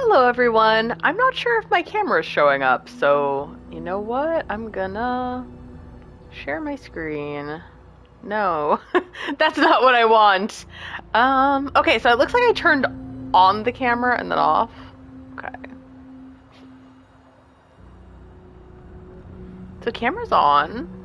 Hello everyone! I'm not sure if my camera is showing up, so you know what? I'm gonna share my screen. No, that's not what I want. Okay, so it looks like I turned on the camera and then off. Okay. So camera's on.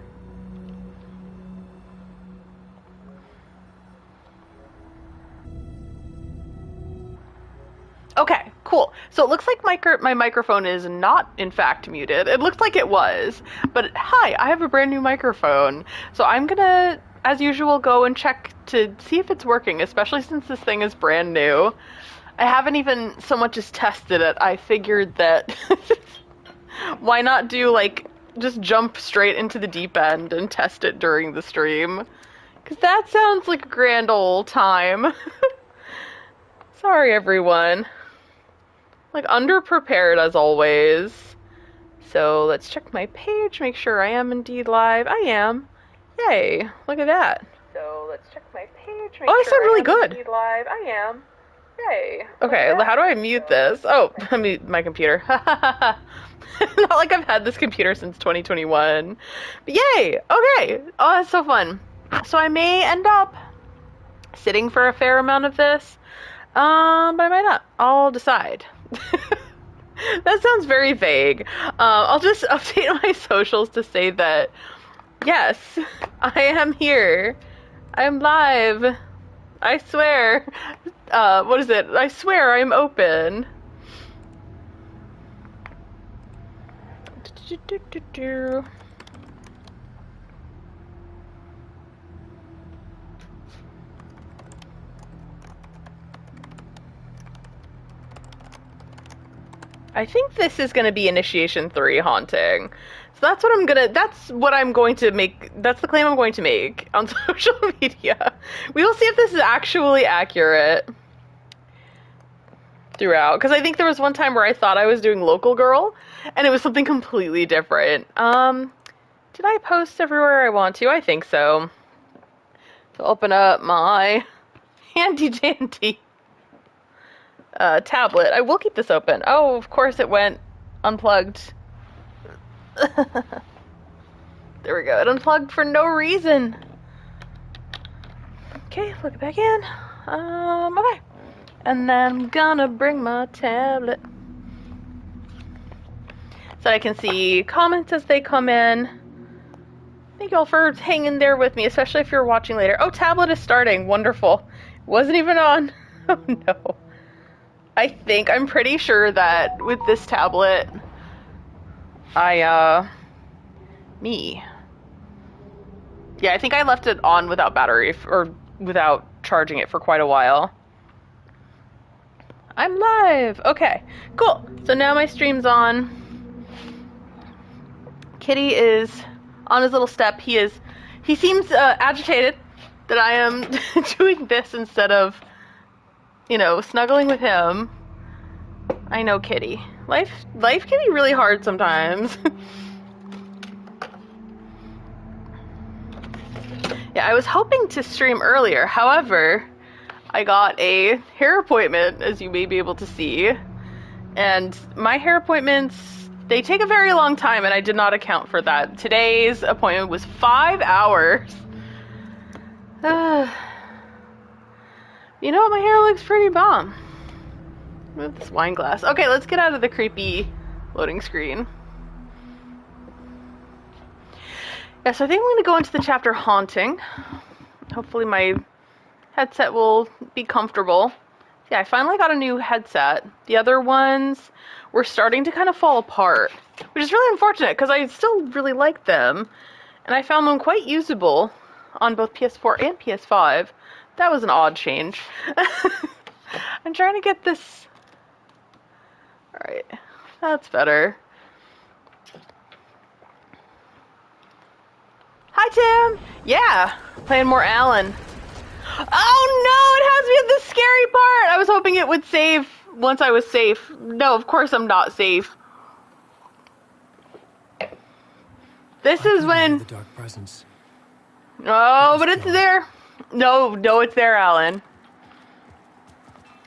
Okay, cool. So it looks like my microphone is not, in fact, muted. It looks like it was. But hi, I have a brand new microphone. So I'm gonna, as usual, go and check to see if it's working, especially since this thing is brand new. I haven't even so much as tested it. I figured that why not do, like, just jump straight into the deep end and test it during the stream? Because that sounds like a grand old time. Sorry, everyone. Like, underprepared as always. So let's check my page, make sure I am indeed live. I am. Yay, look at that. So let's check my page, make I sound really good. Indeed live. I am. Yay. Okay, how do I mute this? Oh, I mute my computer. Not like I've had this computer since 2021. But yay, okay. Oh, that's so fun. So I may end up sitting for a fair amount of this, but I might not. I'll decide. That sounds very vague. I'll just update my socials to say that, yes, I am here. I'm live. I swear. What is it? I swear I'm open. I think this is going to be Initiation 3 haunting. So that's what I'm going to make, that's the claim I'm going to make on social media. We will see if this is actually accurate throughout, because I think there was one time where I thought I was doing Local Girl, and it was something completely different. Did I post everywhere I want to? I think so. So open up my handy dandy tablet. I will keep this open. Oh, of course it went unplugged. There we go. It unplugged for no reason. Okay, plug it back in. Okay. And then I'm gonna bring my tablet so I can see comments as they come in. Thank you all for hanging there with me, especially if you're watching later. Oh, tablet is starting. Wonderful. Wasn't even on. Oh no. I'm pretty sure that with this tablet, Yeah, I think I left it on without battery, or without charging it for quite a while. I'm live! Okay, cool. So now my stream's on. Kitty is on his little step. He seems agitated that I am doing this instead of, snuggling with him. I know, Kitty. Life can be really hard sometimes. Yeah, I was hoping to stream earlier. However, I got a hair appointment, as you may be able to see. And my hair appointments, they take a very long time, and I did not account for that. Today's appointment was 5 hours. You know what? My hair looks pretty bomb. Move this wine glass. Okay, let's get out of the creepy loading screen. Yeah, so I think I'm going to go into the chapter Haunting. Hopefully my headset will be comfortable. Yeah, I finally got a new headset. The other ones were starting to kind of fall apart, which is really unfortunate because I still really like them. And I found them quite usable on both PS4 and PS5. That was an odd change. I'm trying to get this... Alright, that's better. Hi, Tim! Yeah, playing more Alan. Oh no, it has me at the scary part! I was hoping it would save once I was safe. No, of course I'm not safe. This is when... The dark presence. Oh, but it's there. No, it's there, Alan.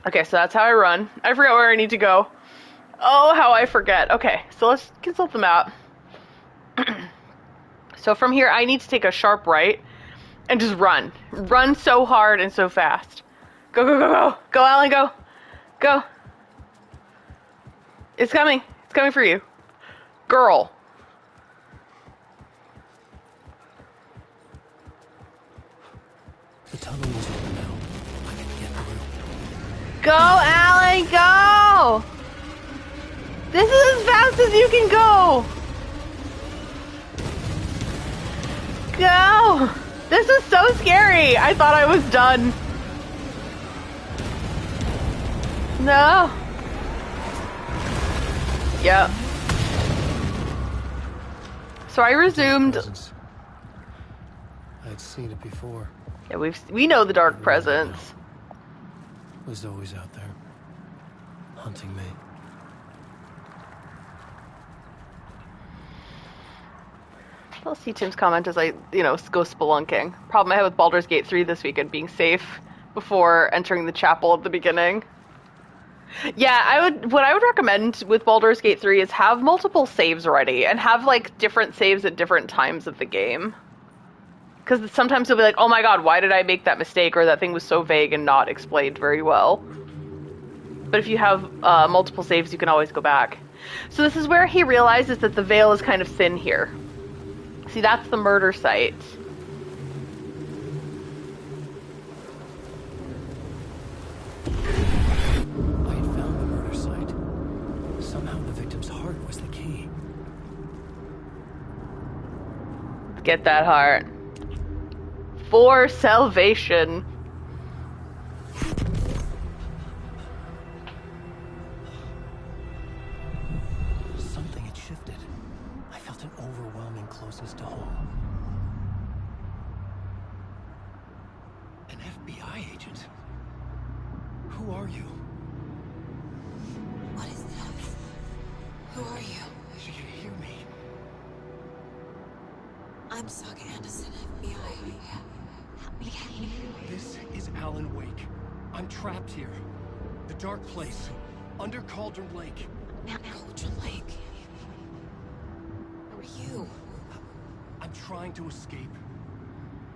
Okay, so that's how I run. I forgot where I need to go. Oh, how I forget. Okay, so let's consult the map. So from here, I need to take a sharp right and just run. Run so hard and so fast. Go, go, go, go. Go, Alan, go. Go. It's coming. It's coming for you. Girl. The tunnel is open now. I can get through. Go, Alan, go! This is as fast as you can go! Go! This is so scary! I thought I was done. No. Yep. So I resumed. I'd seen it before. Yeah, we know the dark presence. It was always out there, hunting me. I'll see Tim's comment as I, go spelunking. Problem I had with Baldur's Gate 3 this weekend, being safe before entering the chapel at the beginning. Yeah, what I would recommend with Baldur's Gate 3 is have multiple saves ready, and have, different saves at different times of the game. Because sometimes you'll be like, oh my god, why did I make that mistake, or that thing was so vague and not explained very well. But if you have multiple saves, you can always go back. So this is where he realizes that the veil is kind of thin here. See, that's the murder site. I had found the murder site. Somehow the victim's heart was the key. Get that heart. For salvation. Something had shifted. I felt an overwhelming closeness to home. An FBI agent? Who are you? What is this? Who are you? She can hear me. I'm Saga Anderson, FBI. Help me. This is Alan Wake. I'm trapped here. The dark place. Under Cauldron Lake. Cauldron Lake. Who are you? I'm trying to escape.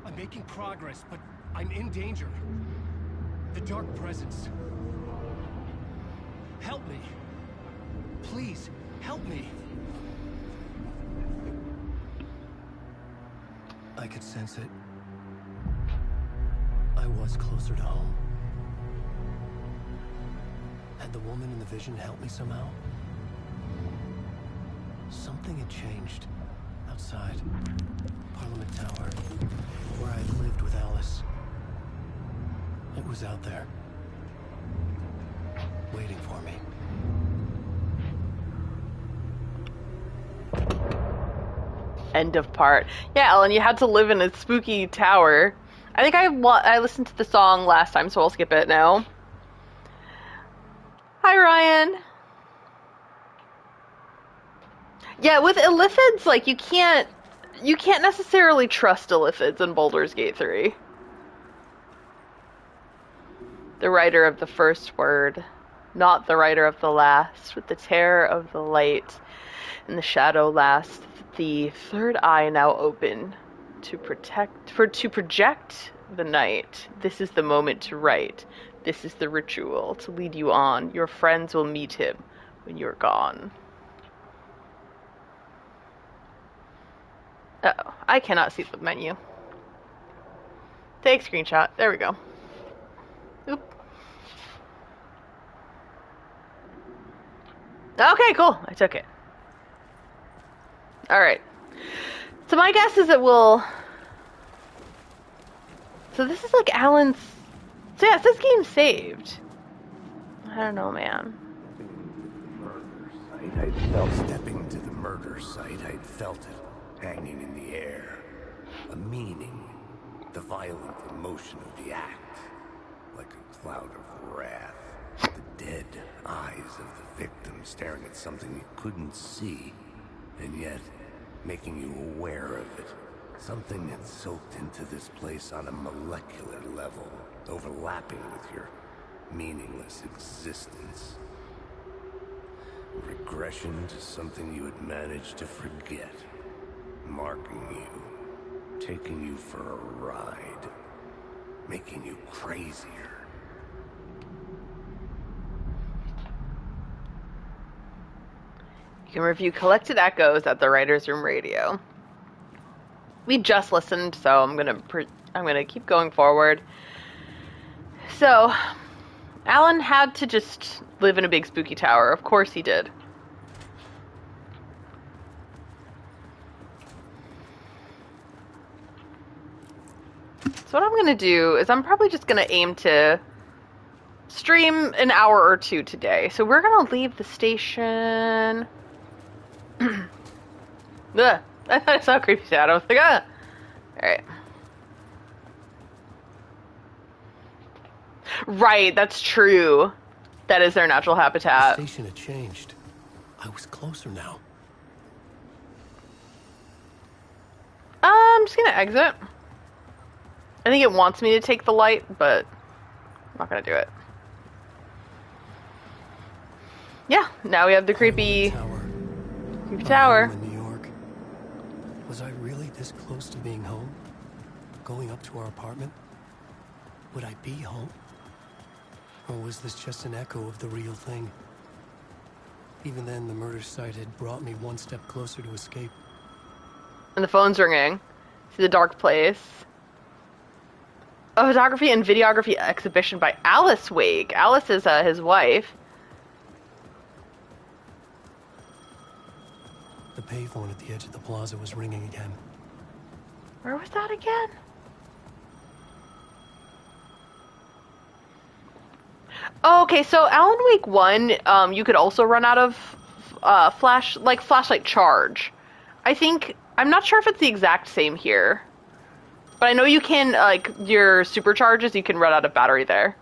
I'm making progress, but I'm in danger. The dark presence. Help me. Please, help me. I could sense it. I was closer to home. Had the woman in the vision helped me somehow? Something had changed. Outside. Parliament Tower. Where I had lived with Alice. It was out there. Waiting for me. End of part. Yeah, Ellen, you had to live in a spooky tower. I think I listened to the song last time, so I'll skip it now. Hi, Ryan. Yeah, with illithids, you can't necessarily trust illithids in Baldur's Gate 3. The writer of the first word, not the writer of the last, with the terror of the light and the shadow last, the third eye now open to project the night. This is the moment to write. This is the ritual to lead you on. Your friends will meet him when you're gone. Uh-oh, I cannot see the menu. Take screenshot. There we go. Oop. Okay, cool. I took it. Alright. So my guess is it will... So this is Alan's... So yeah, it says game saved. I don't know, man. Stepping to the murder site, I'd felt it hanging in the air. A meaning. The violent emotion of the act. Like a cloud of wrath. The dead eyes of the victim staring at something you couldn't see. And yet, making you aware of it. Something that's soaked into this place on a molecular level. Overlapping with your meaningless existence. Regression to something you had managed to forget. Marking you. Taking you for a ride. Making you crazier. You can review collected echoes at the writer's room radio. We just listened, so I'm gonna keep going forward. So, Alan had to just live in a big spooky tower. Of course he did. So what I'm gonna do is I'm probably just gonna aim to stream an hour or two today. So we're gonna leave the station. Ugh. I thought I saw a creepy shadow. I was like, ah. Alright. Right, that's true. That is their natural The habitat. station had changed. I was closer now. I'm just gonna exit. I think it wants me to take the light, but I'm not gonna do it. Yeah, now we have the creepy Tower. tower. Home in New York. Was I really this close to being home? Going up to our apartment? Would I be home? Or was this just an echo of the real thing? Even then, the murder site had brought me one step closer to escape. And the phone's ringing. See the dark place. A photography and videography exhibition by Alice Wake. Alice is his wife. The payphone at the edge of the plaza was ringing again. Where was that again? Oh, okay, so Alan Wake 1, you could also run out of flashlight charge. I'm not sure if it's the exact same here. But I know you can, your supercharges, you can run out of battery there.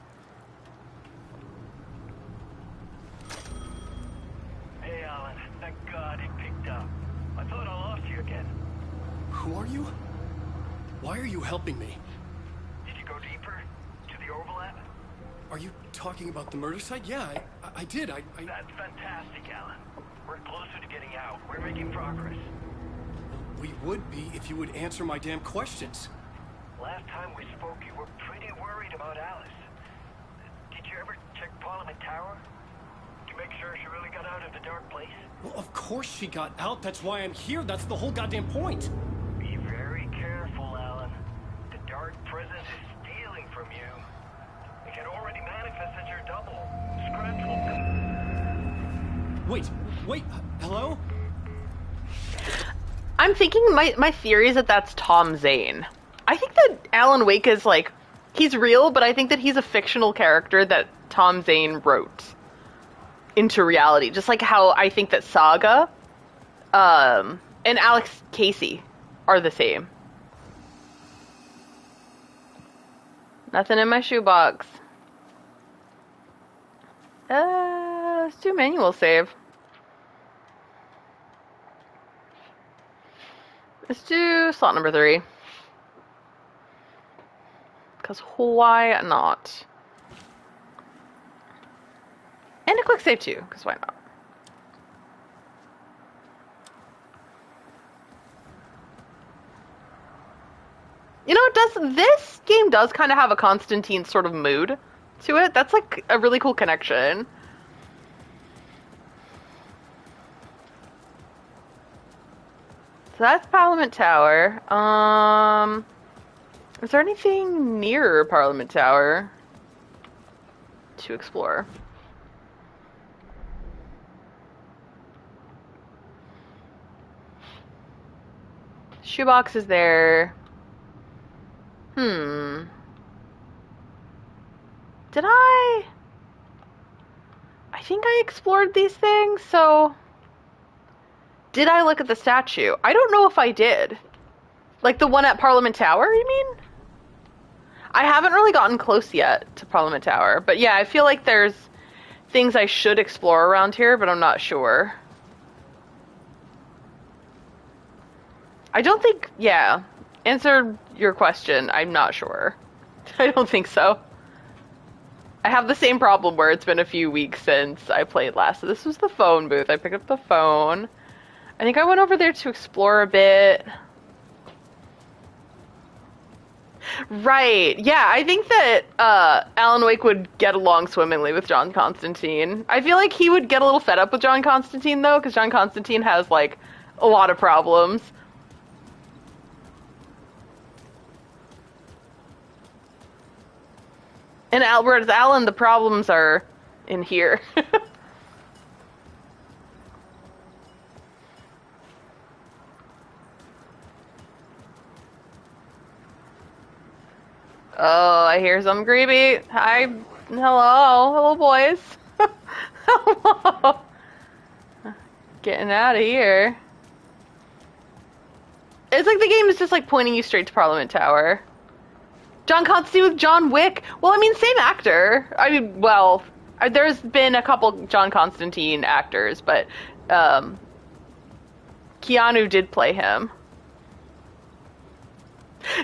Hey, Alan. Thank God it picked up. I thought I lost you again. Who are you? Why are you helping me? Did you go deeper? To the overlap? Are you talking about the murder site? Yeah, I did. I... That's fantastic, Alan. We're closer to getting out. We're making progress. We would be if you would answer my damn questions. Last time we spoke, you were pretty worried about Alice. Did you ever check Parliament Tower? To make sure she really got out of the dark place? Well, of course she got out. That's why I'm here. That's the whole goddamn point. Be very careful, Alan. The dark presence is stealing from you. It can already manifest as your double. Scratch will Wait. Hello? I'm thinking my theory is that that's Tom Zane. I think that Alan Wake is he's real, but I think that he's a fictional character that Tom Zane wrote into reality. Just like how I think that Saga, and Alex Casey are the same. Nothing in my shoebox. Let's do manual save. Let's do slot number 3. Because why not? And a quick save too, because why not? You know, this game does kind of have a Constantine sort of mood to it. That's like a really cool connection. So that's Parliament Tower. Is there anything near Parliament Tower to explore? Shoebox is there. Did I think I explored these things, so... Did I look at the statue? I don't know if I did. Like the one at Parliament Tower, you mean? I haven't really gotten close yet to Parliament Tower. But yeah, I feel like there's things I should explore around here, but I'm not sure. I don't think... Yeah. Answer your question. I'm not sure. I don't think so. I have the same problem where it's been a few weeks since I played last. So this was the phone booth. I picked up the phone. I think I went over there to explore a bit. Right. Yeah, I think that Alan Wake would get along swimmingly with John Constantine. I feel like he would get a little fed up with John Constantine, though, because John Constantine has, like, a lot of problems. And whereas Alan, the problems are in here. Oh, I hear something creepy. Hi. Hello. Hello, boys. Hello. Getting out of here. It's like the game is just like pointing you straight to Parliament Tower. John Constantine with John Wick. Well, I mean, same actor. I mean, well, there's been a couple John Constantine actors, but Keanu did play him.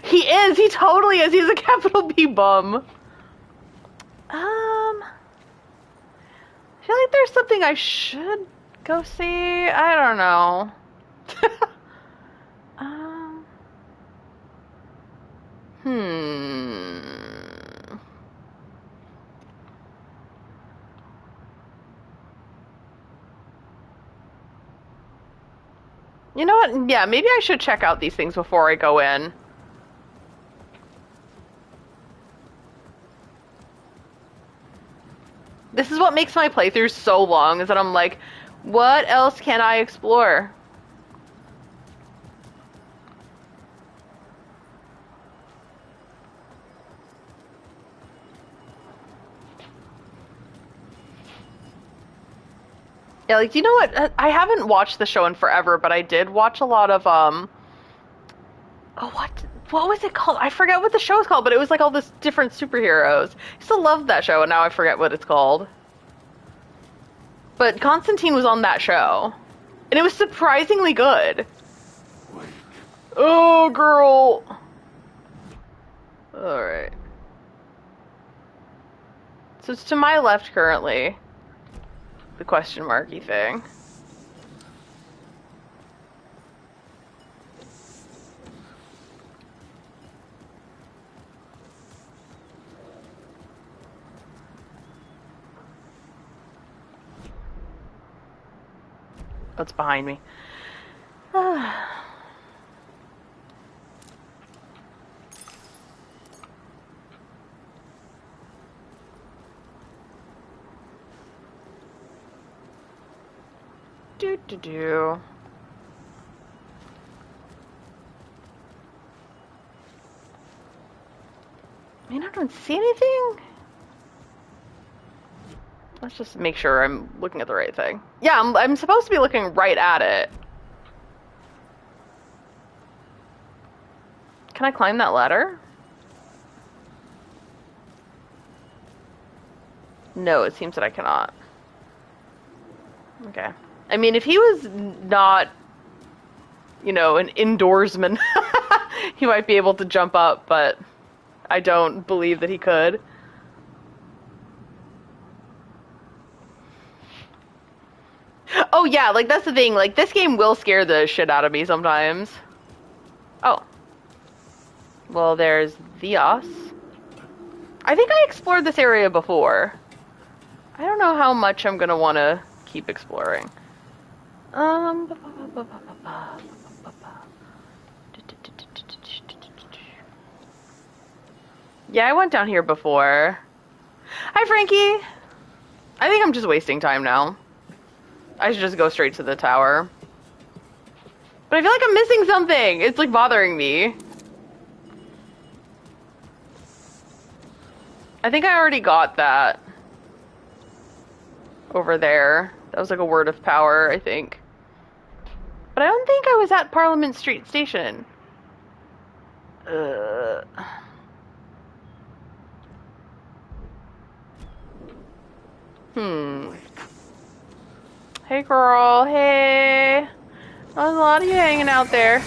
He is. He totally is. He's a capital B bum. I feel like there's something I should go see. I don't know. You know what? Yeah, maybe I should check out these things before I go in. This is what makes my playthroughs so long, is that I'm like, what else can I explore? Yeah, like, you know what? I haven't watched the show in forever, but I did watch a lot of, oh, what was it called? I forget what the show is called, but it was like all this different superheroes. I still love that show, and now I forget what it's called. But Constantine was on that show, and it was surprisingly good. Oh, girl. Alright. So it's to my left currently. The question marky thing. What's behind me? Do. I mean, I don't see anything. Let's just make sure I'm looking at the right thing. Yeah, I'm supposed to be looking right at it. Can I climb that ladder? No, it seems that I cannot. Okay. I mean, if he was not, you know, an indoorsman, he might be able to jump up, but I don't believe that he could. Oh yeah, like that's the thing, like this game will scare the shit out of me sometimes. Oh. Well, there's Vios. I think I explored this area before. I don't know how much I'm gonna want to keep exploring. Yeah, I went down here before. Hi, Frankie! I think I'm just wasting time now. I should just go straight to the tower. But I feel like I'm missing something! It's like bothering me. I think I already got that. Over there. That was like a word of power, I think. But I don't think I was at Parliament Street Station. Hey girl, hey. There's a lot of you hanging out there.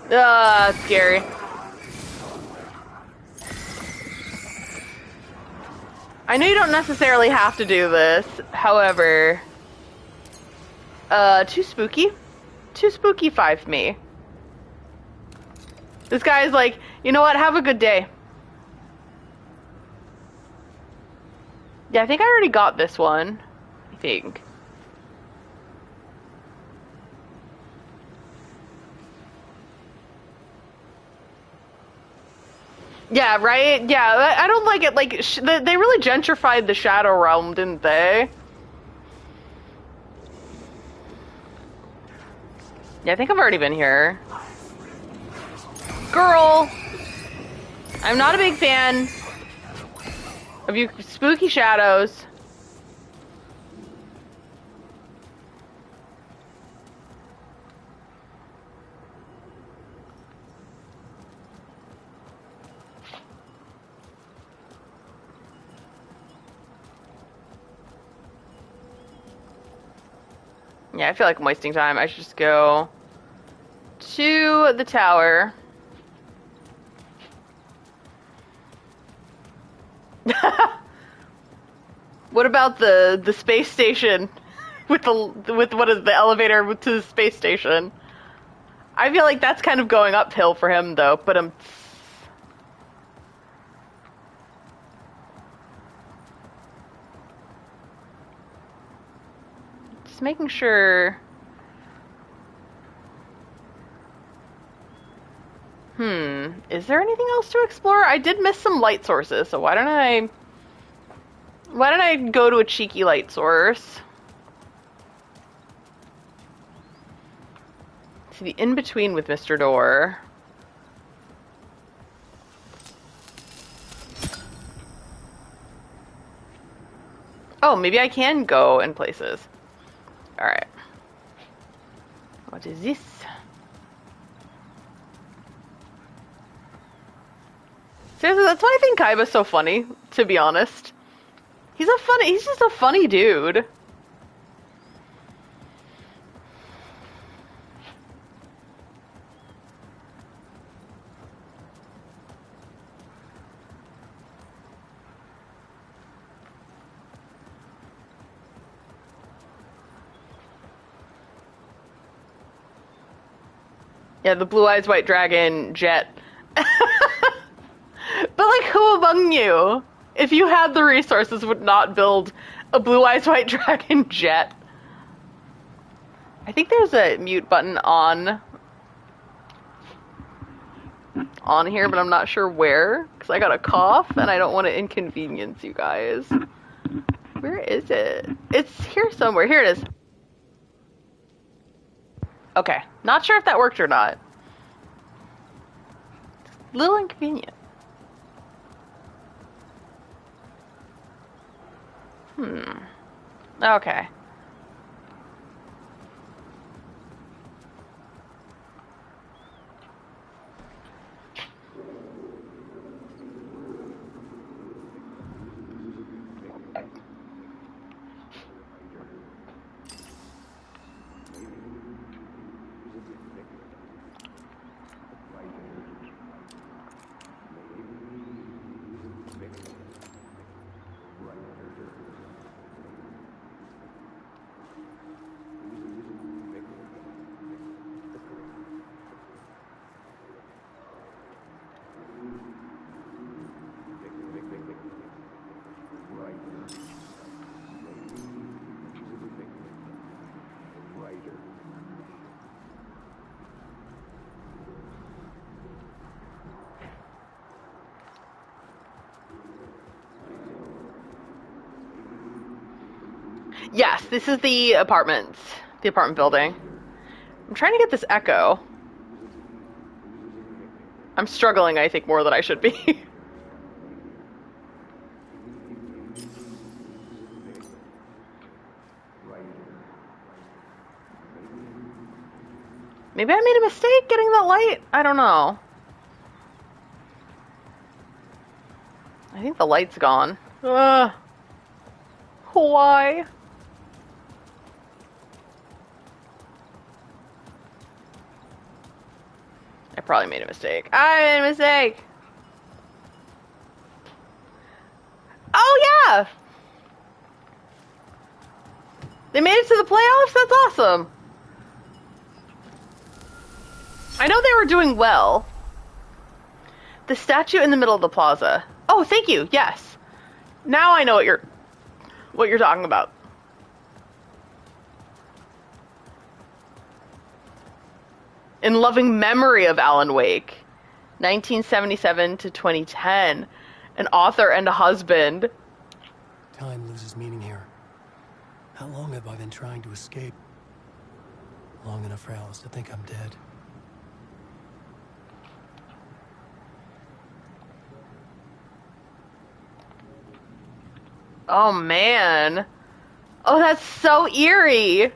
Scary. I know you don't necessarily have to do this, however, too spooky? Too spooky 5 me. This guy's like, you know what, have a good day. Yeah, I think I already got this one. I think. Yeah, right? Yeah, I don't like it. Like, they really gentrified the Shadow Realm, didn't they? Yeah, I think I've already been here. Girl! I'm not a big fan of you spooky shadows. Yeah, I feel like I'm wasting time. I should just go to the tower. What about the space station with what is the elevator to the space station? I feel like that's kind of going uphill for him though, but just making sure. Is there anything else to explore? I did miss some light sources, so why don't I go to a cheeky light source? To the in-between with Mr. Door. Oh, maybe I can go in places. Alright. What is this? Seriously, that's why I think Kaiba's so funny, to be honest. He's just a funny dude. Yeah, the Blue Eyes White Dragon jet. But like, who among you, if you had the resources, would not build a Blue Eyes White Dragon jet? I think there's a mute button on here, but I'm not sure where, because I got a cough and I don't want to inconvenience you guys. Where is it? It's here somewhere. Here it is. Okay, not sure if that worked or not. A little inconvenient. Okay. Yes, this is the apartments. The apartment building. I'm trying to get this echo. I'm struggling, I think, more than I should be. Maybe I made a mistake getting that light? I don't know. I think the light's gone. Why? I probably made a mistake. I made a mistake! Oh, yeah! They made it to the playoffs? That's awesome! I know they were doing well. The statue in the middle of the plaza. Oh, thank you, yes. Now I know what you're talking about. In loving memory of Alan Wake, 1977 to 2010, an author and a husband. Time loses meaning here. How long have I been trying to escape? Long enough for Alice to think I'm dead. Oh, man. Oh, that's so eerie.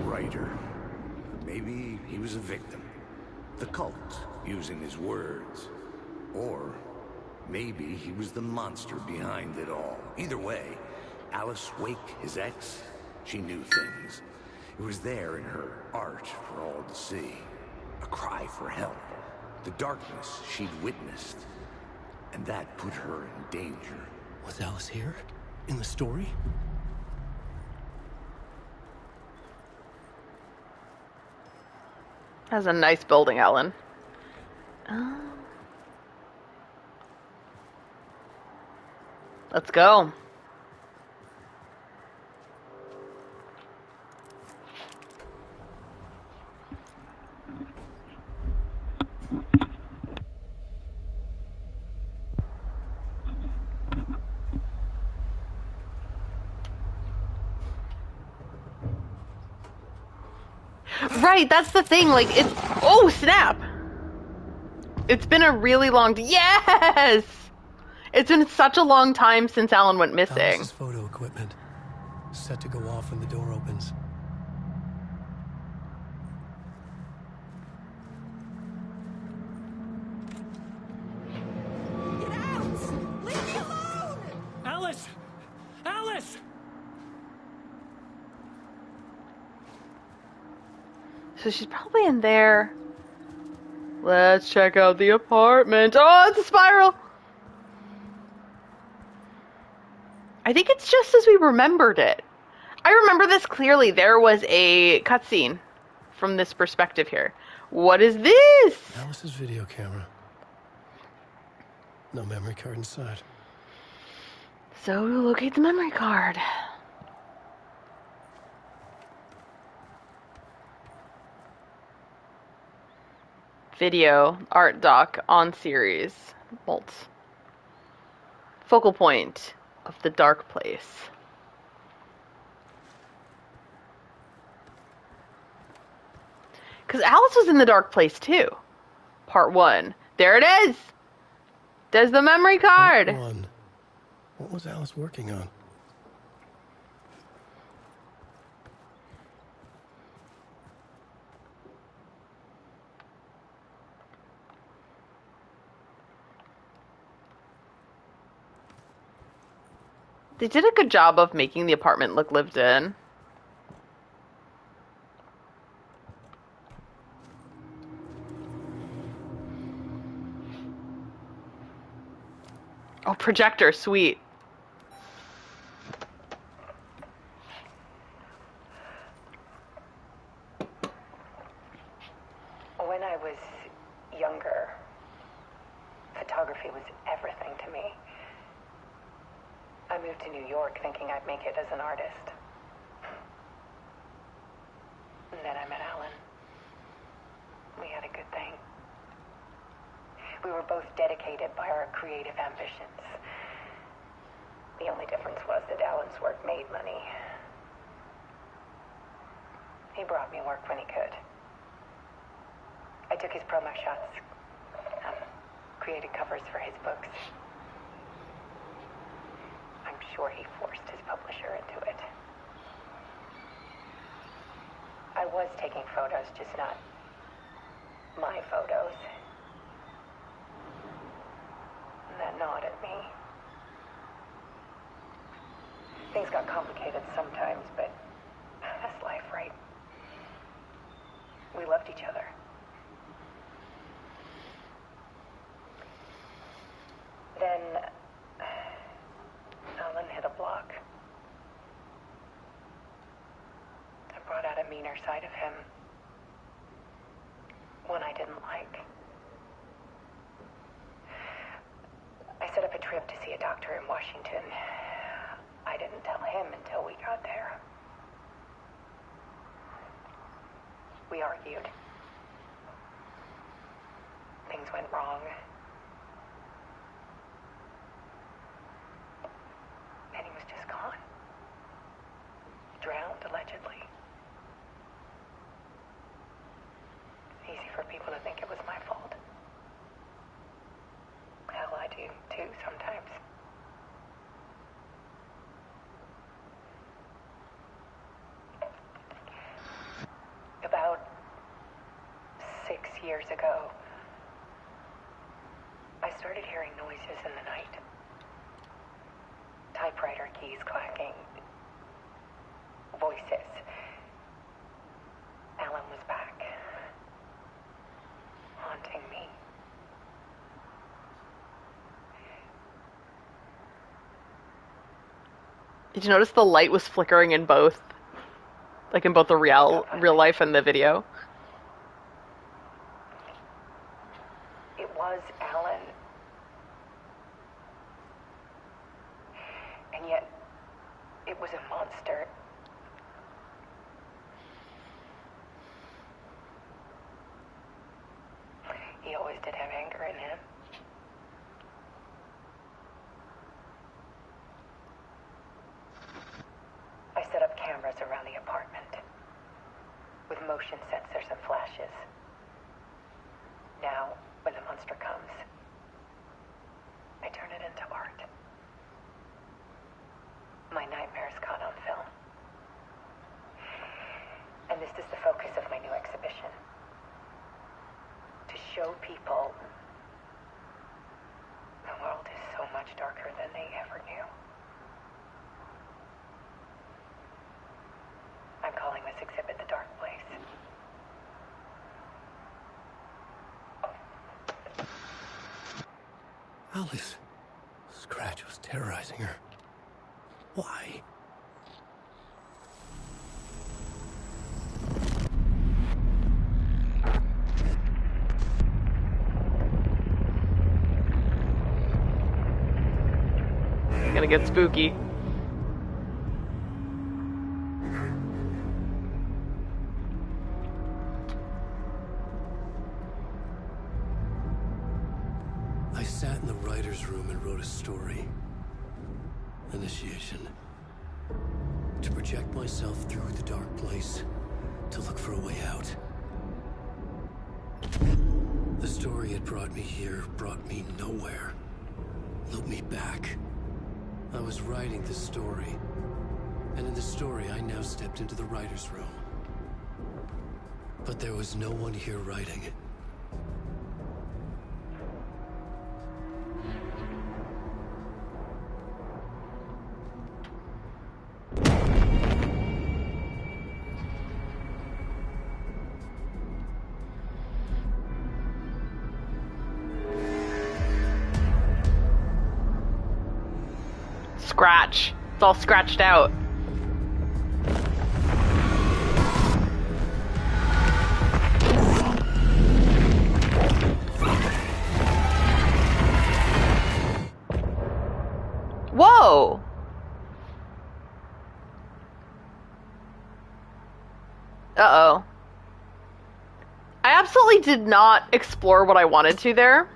Writer. Maybe he was a victim. The cult, using his words. Or maybe he was the monster behind it all. Either way, Alice Wake, his ex, she knew things. It was there in her art for all to see. A cry for help. The darkness she'd witnessed. And that put her in danger. Was Alice here? In the story? That's a nice building, Ellen. Let's go. Right, that's the thing, like, it's... Oh, snap! It's been a really long... Yes! It's been such a long time since Alan went missing. Alice's photo equipment. Set to go off when the door opens. Get out! Leave me alone! Alice! Alice! So she's probably in there. Let's check out the apartment. Oh, it's a spiral! I think it's just as we remembered it. I remember this clearly. There was a cutscene from this perspective here. What is this? Alice's video camera. No memory card inside. So locate the memory card. Video, art doc, on series, Bolt. Focal point of the dark place. Because Alice was in the dark place too. Part 1. There it is! There's the memory card! Part 1. What was Alice working on? They did a good job of making the apartment look lived in. Oh, projector, sweet. When I was younger, photography was everything to me. I moved to New York thinking I'd make it as an artist. And then I met Alan. We had a good thing. We were both dedicated by our creative ambitions. The only difference was that Alan's work made money. He brought me work when he could. I took his promo shots, created covers for his books. I'm sure he forced his publisher into it. I was taking photos, just not my photos. And that nod at me. Things got complicated sometimes, but that's life, right? We loved each other. Then Alan hit a block. I brought out a meaner side of him. One I didn't like. I set up a trip to see a doctor in Washington. I didn't tell him until we got there. We argued. Things went wrong. And he was just gone. Drowned, allegedly. Easy for people to think it was my fault. Hell, I do too sometimes. About 6 years ago, I started hearing noises in the night. Typewriter keys clacking. Voices. Alan was back. Haunting me. Did you notice the light was flickering in both? Like in both the real life and the video? It was Alan. And yet, it was a monster. He always did have anger in him. I set up cameras around the apartment with motion sensors and flashes. Now, when the monster comes, I turn it into art. My nightmares caught on film. And this is the focus of my new exhibition. To show people the world is so much darker than they ever knew. I'm calling this exhibit The Dark Place. Alice. Scratch was terrorizing her. Why? Gonna get spooky. I sat in the writer's room and wrote a story. Initiation. To project myself through the dark place. To look for a way out. The story had brought me here, brought me nowhere. Looped me back. I was writing the story. And in the story, I now stepped into the writer's room. But there was no one here writing. Scratch. It's all scratched out. Whoa! Uh-oh. I absolutely did not explore what I wanted to there.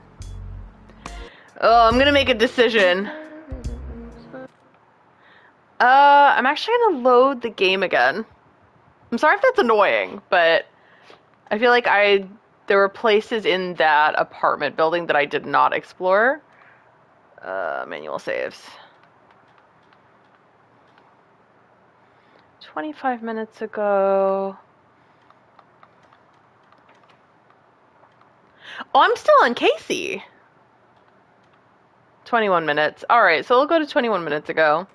Oh, I'm gonna make a decision. I'm actually gonna load the game again. I'm sorry if that's annoying, but I feel like there were places in that apartment building that I did not explore. Manual saves. 25 minutes ago. Oh, I'm still on Casey. 21 minutes. Alright, so we'll go to 21 minutes ago.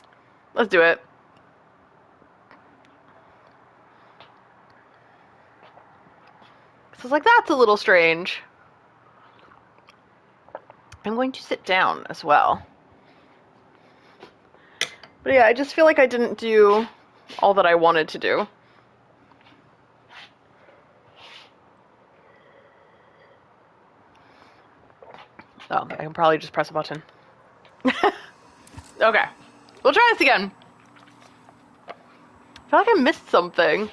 Let's do it. So it's like, that's a little strange. I'm going to sit down as well. But yeah, I just feel like I didn't do all that I wanted to do. Oh, I can probably just press a button. Okay. We'll try this again. I feel like I missed something.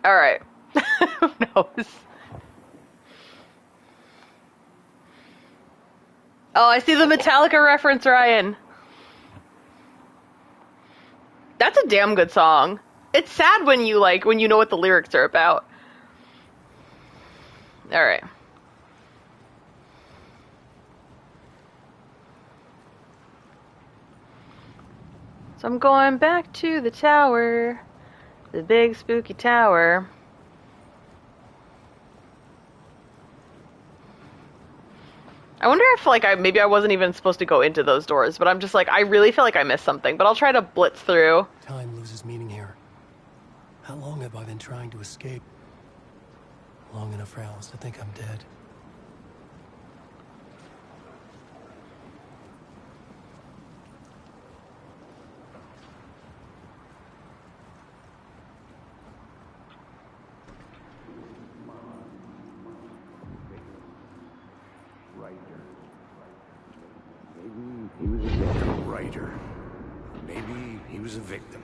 Alright. Who knows? Oh, I see the Metallica reference, Ryan. That's a damn good song. It's sad when you know what the lyrics are about. Alright. So I'm going back to the tower. The big spooky tower. I wonder if, maybe I wasn't even supposed to go into those doors, but I'm just I really feel like I missed something, but I'll try to blitz through. Time loses meaning here. How long have I been trying to escape? Long enough for Alice to think I'm dead. He was a writer. Maybe he was a victim.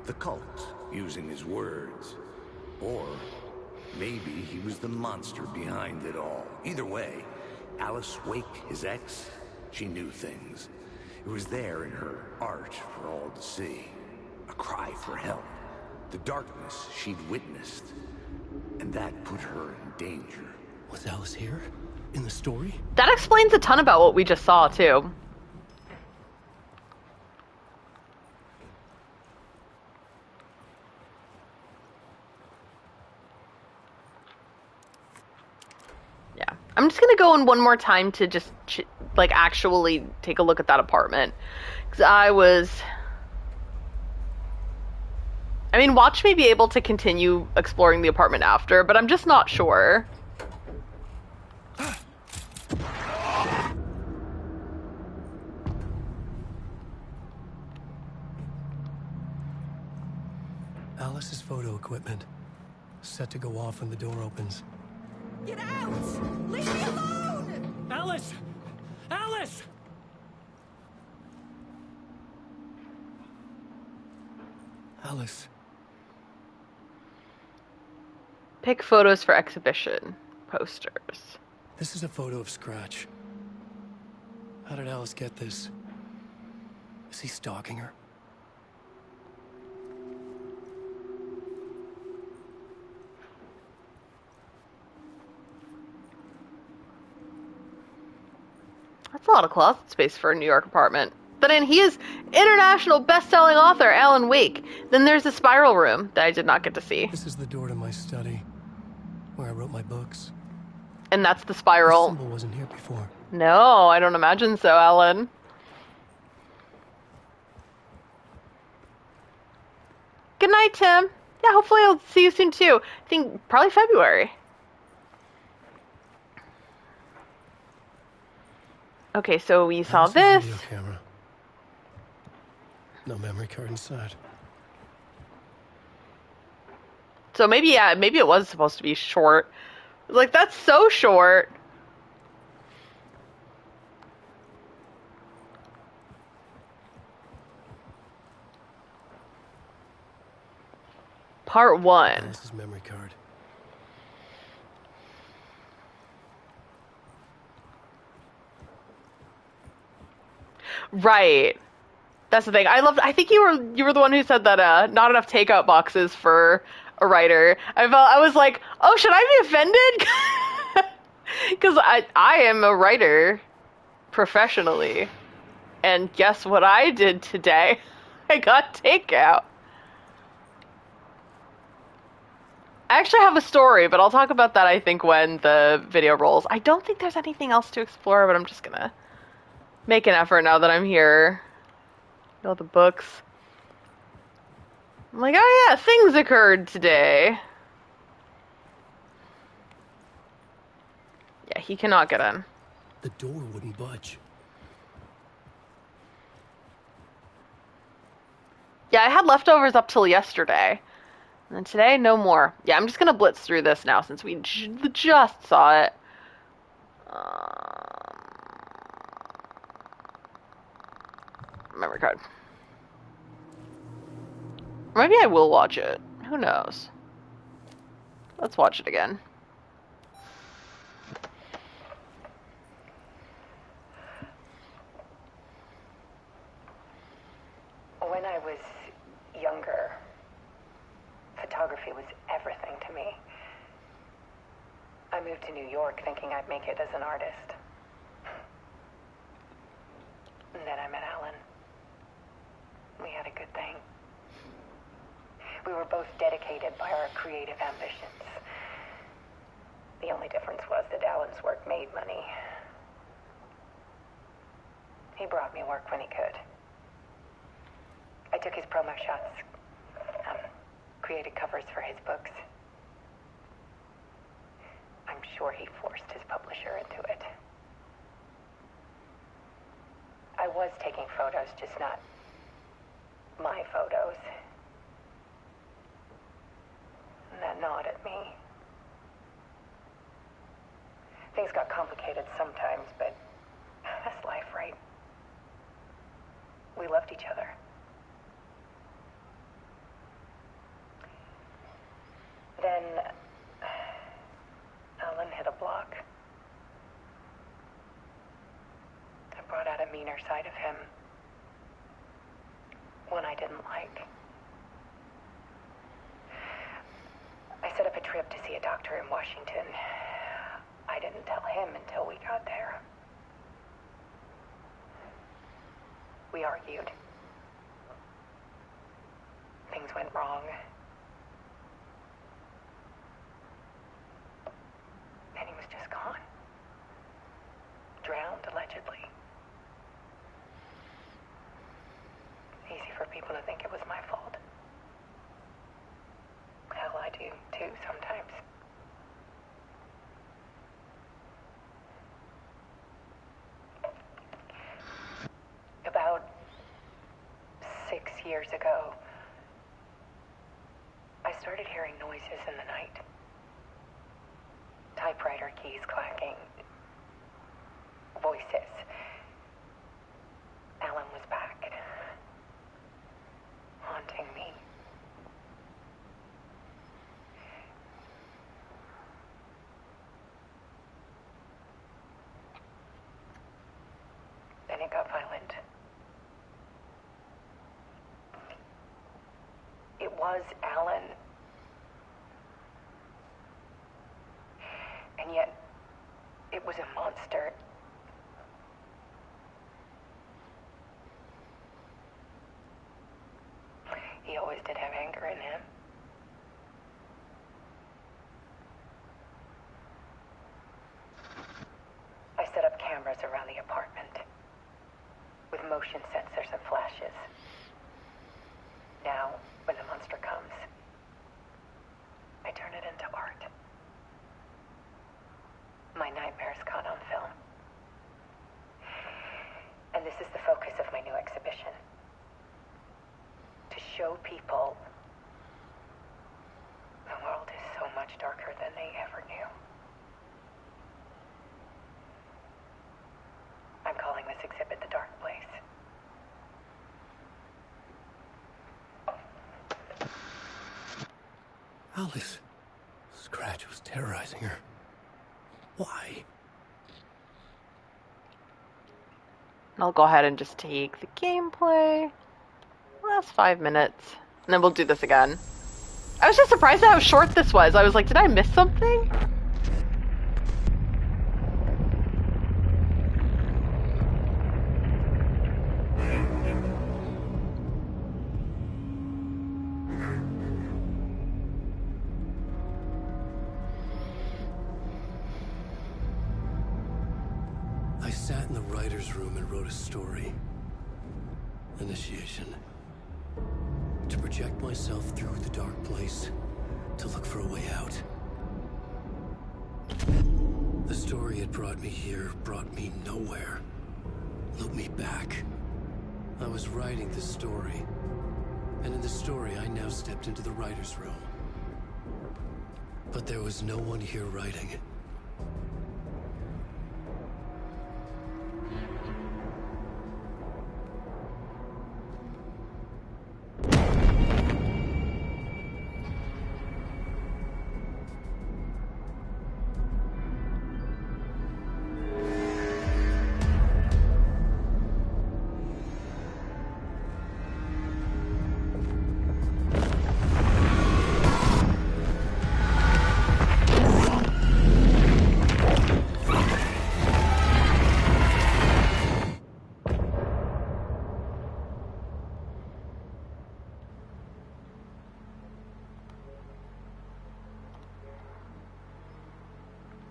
The cult, using his words. Or maybe he was the monster behind it all. Either way, Alice Wake, his ex, she knew things. It was there in her art for all to see. A cry for help. The darkness she'd witnessed. And that put her in danger. Was Alice here? In the story? That explains a ton about what we just saw, too. Yeah. I'm just gonna go in one more time to just, actually take a look at that apartment. Because I mean, watch me be able to continue exploring the apartment after, but I'm just not sure. Alice's photo equipment. Set to go off when the door opens. Get out! Leave me alone! Alice! Alice! Alice. Pick photos for exhibition. Posters. This is a photo of Scratch. How did Alice get this? Is he stalking her? That's a lot of closet space for a New York apartment. But then he is international best-selling author Alan Wake. Then there's the spiral room that I did not get to see. This is the door to my study, where I wrote my books. And that's the The spiral. symbol wasn't here before. No, I don't imagine so, Alan. Good night, Tim. Yeah, hopefully I'll see you soon too. I think probably February. Okay, so we saw Alice's this. video camera. No memory card inside. So maybe, yeah, maybe it was supposed to be short. That's so short. Part 1. Alice's memory card. Right. That's the thing. I think you were the one who said that not enough takeout boxes for a writer. I was like, "Oh, should I be offended?" Cuz I am a writer professionally. And guess what I did today? I got takeout. I actually have a story, but I'll talk about that, I think, when the video rolls. I don't think there's anything else to explore, but I'm just gonna make an effort now that I'm here. All the books. I'm like, oh yeah, things occurred today. Yeah, he cannot get in. The door wouldn't budge. Yeah, I had leftovers up till yesterday. And then today, no more. Yeah, I'm just gonna blitz through this now since we just saw it. Memory card. Or maybe I will watch it. Who knows? Let's watch it again. When I was younger, photography was everything to me. I moved to New York thinking I'd make it as an artist. And then I met Alan. We had a good thing. We were both dedicated by our creative ambitions. The only difference was that Alan's work made money. He brought me work when he could. I took his promo shots, created covers for his books. I'm sure he forced his publisher into it. I was taking photos, just not my photos. And that gnawed at me. Things got complicated sometimes, but that's life, right? We loved each other. Then Alan hit a block. I brought out a meaner side of him. One I didn't like. I set up a trip to see a doctor in Washington. I didn't tell him until we got there. We argued. Things went wrong. And he was just gone. Drowned, allegedly. Easy for people to think it was my fault. Hell, I do too sometimes. About 6 years ago, I started hearing noises in the night. Typewriter keys clacking. Voices. Alan was back. Haunting me. Then it got violent. It was Alan. And yet, it was a monster. He always did have anger in him. I set up cameras around the apartment with motion sensors and flashes. Now, when the monster comes, I turn it into art. My nightmares caught on film. And this is the focus of my new exhibition. To show people the world is so much darker than they ever knew. I'm calling this exhibit The Dark Place. Alice. Scratch was terrorizing her. Why? I'll go ahead and just take the gameplay. Last 5 minutes. And then we'll do this again. I was just surprised at how short this was. I was like, did I miss something? I sat in the writer's room and wrote a story. Initiation. To project myself through the dark place, to look for a way out. The story had brought me here, brought me nowhere. Looped me back. I was writing the story. And in the story, I now stepped into the writer's room. But there was no one here writing.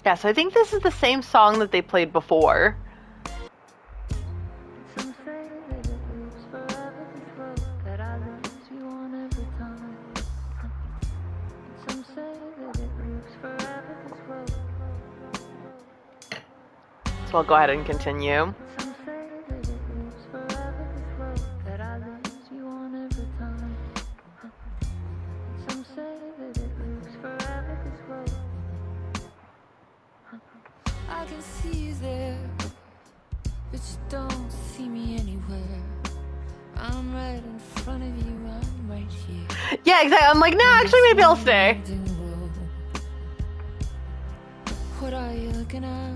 Yeah, so I think this is the same song that they played before. Some say that it lives forever, this road that I lose you on every time. Some say that it lives forever, this road. So I'll go ahead and continue. Some say that it lives forever, this road that I lose you on every time. Some say that it lives forever, this road. I can see you there, but you don't see me anywhere. I'm right in front of you, I'm right here. Yeah, exactly. I'm like, no, actually, maybe I'll stay. What are you looking at?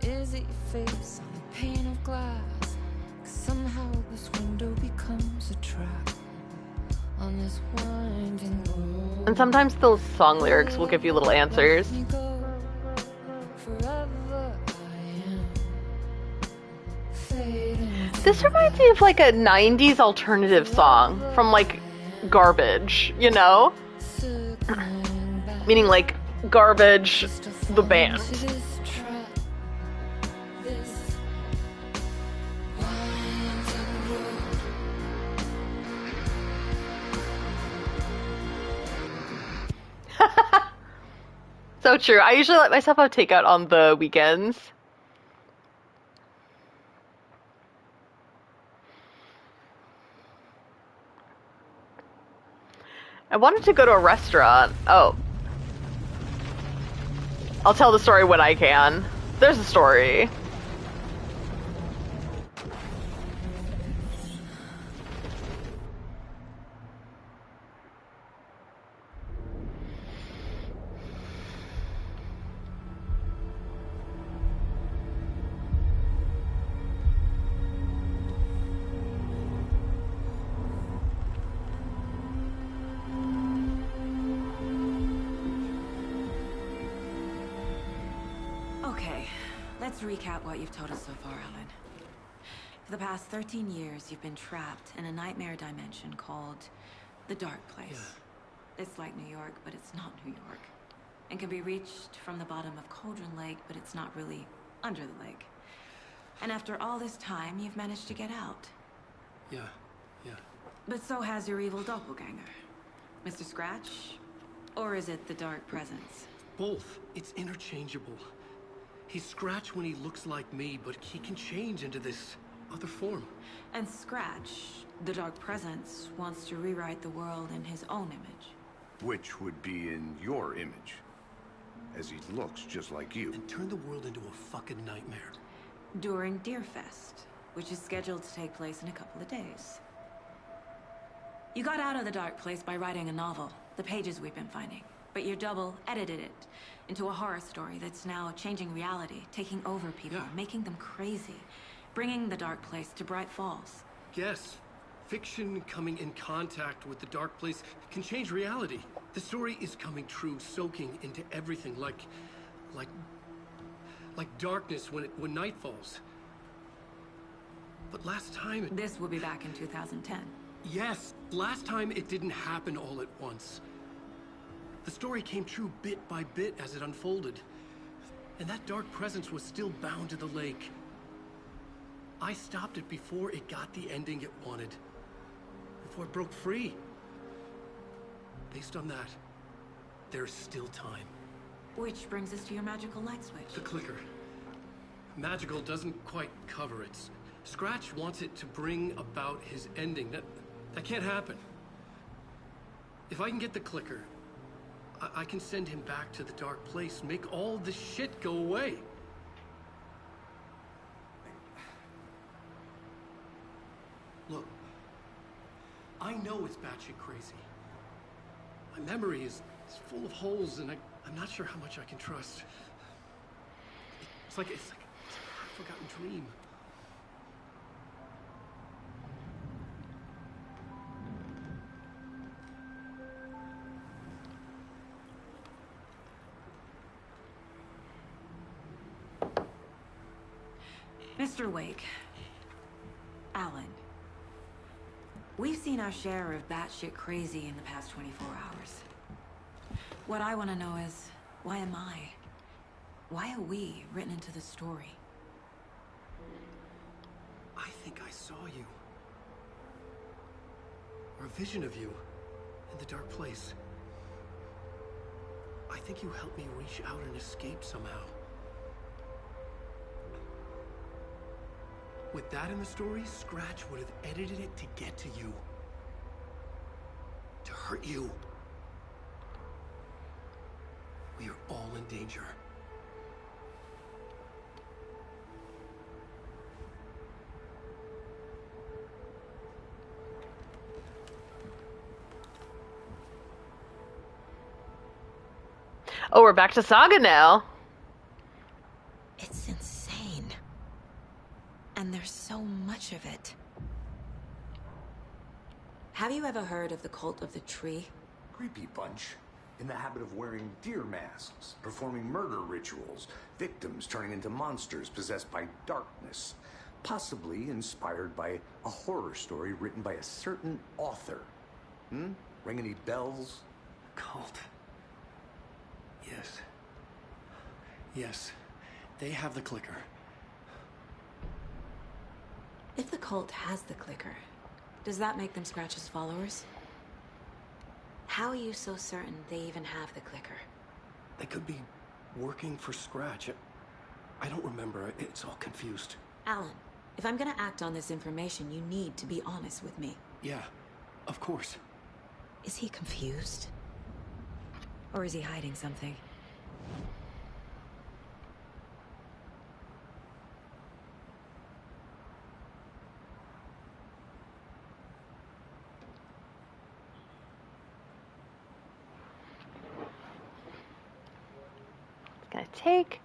Is it your face on a pane of glass? 'Cause somehow this window becomes a trap on this winding road. And sometimes those song lyrics will give you little answers. Let me go. Forever I am fading. This reminds me of like a 90s alternative song from like Garbage, you know? Circling back Meaning like Garbage, to the fall band. into this trap. This winding road. So true. I usually let myself have takeout on the weekends. I wanted to go to a restaurant. Oh. I'll tell the story when I can. There's a story. Okay, let's recap what you've told us so far, Alan. For the past 13 years, you've been trapped in a nightmare dimension called the Dark Place. It's like New York, but it's not New York. It can be reached from the bottom of Cauldron Lake, but it's not really under the lake. And after all this time, you've managed to get out. Yeah. But so has your evil doppelganger. Mr. Scratch? Or is it the Dark Presence? Both. It's interchangeable. He's Scratch when he looks like me, but he can change into this other form. And Scratch, the Dark Presence, wants to rewrite the world in his own image. Which would be in your image. As he looks just like you. And turn the world into a fucking nightmare. During Deerfest, which is scheduled to take place in a couple of days. You got out of the Dark Place by writing a novel, the pages we've been finding. But your double edited it into a horror story that's now changing reality, taking over people, making them crazy, bringing the Dark Place to Bright Falls. Yes. Fiction coming in contact with the Dark Place can change reality. The story is coming true, soaking into everything like darkness when night falls. But last time it... This will be back in 2010. Yes, last time it didn't happen all at once. The story came true bit by bit as it unfolded. And that dark presence was still bound to the lake. I stopped it before it got the ending it wanted. Before it broke free. Based on that, there's still time. Which brings us to your magical light switch. The clicker. Magical doesn't quite cover it. Scratch wants it to bring about his ending. That can't happen. If I can get the clicker, I can send him back to the dark place, make all the shit go away. Look, I know it's batshit crazy. My memory is full of holes, and I'm not sure how much I can trust. It's like a forgotten dream. Mr. Wake. Alan. We've seen our share of batshit crazy in the past 24 hours. What I want to know is, why am I? Why are we written into the story? I think I saw you. Or a vision of you in the dark place. I think you helped me reach out and escape somehow. With that in the story, Scratch would have edited it to get to you. To hurt you. We are all in danger. Oh, we're back to Saga now. It's insane. And there's so much of it. Have you ever heard of the Cult of the Tree? Creepy bunch. In the habit of wearing deer masks, performing murder rituals, victims turning into monsters possessed by darkness, possibly inspired by a horror story written by a certain author. Ring any bells? Cult. Yes. Yes. They have the clicker. If the cult has the clicker, does that make them Scratch's followers? How are you so certain they even have the clicker? They could be working for Scratch. I don't remember. It's all confused. Alan, if I'm gonna act on this information, you need to be honest with me. Yeah, of course. Is he confused? Or is he hiding something? Gonna take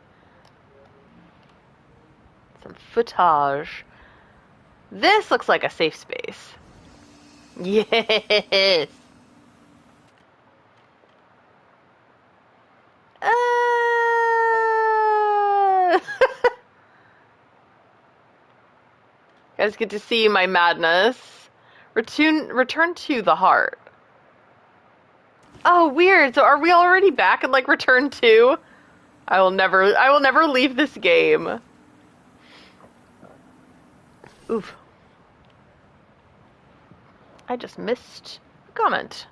some footage. This looks like a safe space. Yes. Guys get to see my madness. Return to the heart. Oh, weird. So are we already back in like Return 2? I will never leave this game. Oof. I just missed a comment.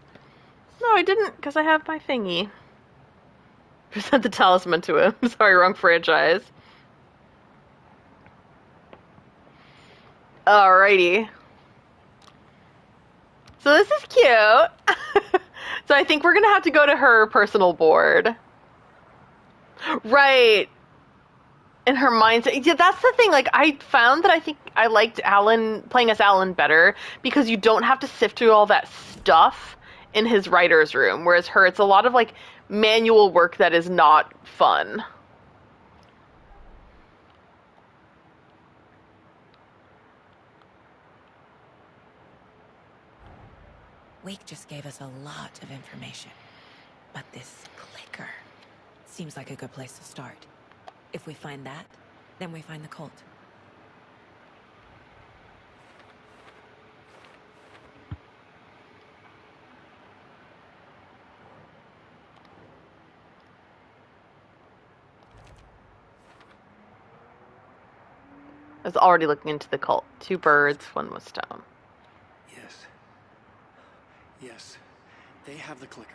No, I didn't, because I have my thingy. Present the talisman to him. Sorry, wrong franchise. Alrighty. So this is cute. So I think we're gonna have to go to her personal board. Right. In her mindset. Yeah, that's the thing. Like, I found that I think I liked Alan, playing as Alan better, because you don't have to sift through all that stuff in his writer's room. Whereas her, it's a lot of, like, manual work that is not fun. Wake just gave us a lot of information. But this clicker seems like a good place to start. If we find that, then we find the cult. was already looking into the cult. 2 birds, 1 with stone. Yes. Yes. They have the clicker.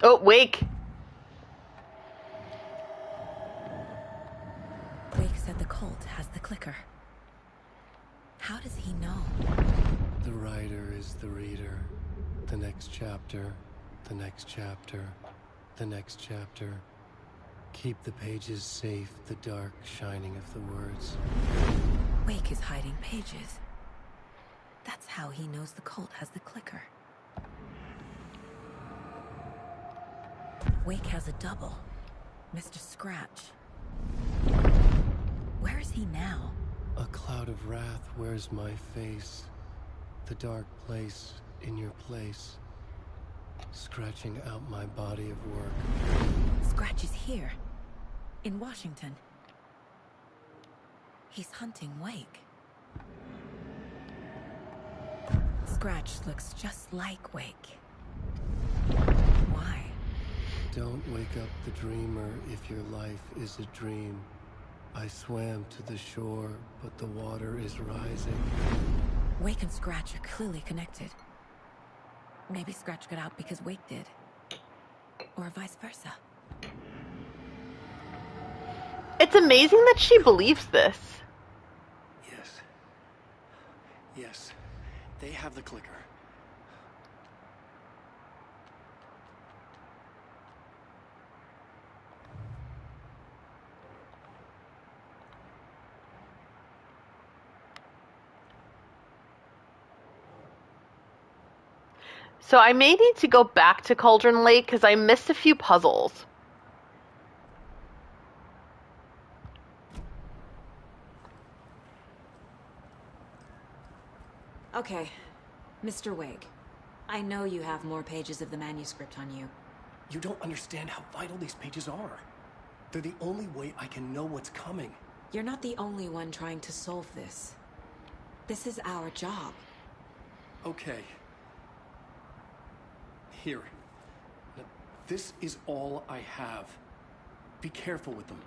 Oh, Wake! Wake said the cult has the clicker. How does he know? The writer is the reader. The next chapter, the next chapter, the next chapter. Keep the pages safe, the dark shining of the words. Wake is hiding pages. That's how he knows the cult has the clicker. Wake has a double. Mr. Scratch. Where is he now? A cloud of wrath wears my face. The dark place in your place. Scratching out my body of work. Scratch is here. In Washington. He's hunting Wake. Scratch looks just like Wake. Why? Don't wake up the dreamer if your life is a dream. I swam to the shore, but the water is rising. Wake and Scratch are clearly connected. Maybe Scratch got out because Wake did. Or vice versa. It's amazing that she believes this. Yes. Yes. They have the clicker. So I may need to go back to Cauldron Lake because I missed a few puzzles. Okay, Mr. Wake. I know you have more pages of the manuscript on you. You don't understand how vital these pages are. They're the only way I can know what's coming. You're not the only one trying to solve this. This is our job. Okay. Here. Now, this is all I have. Be careful with them.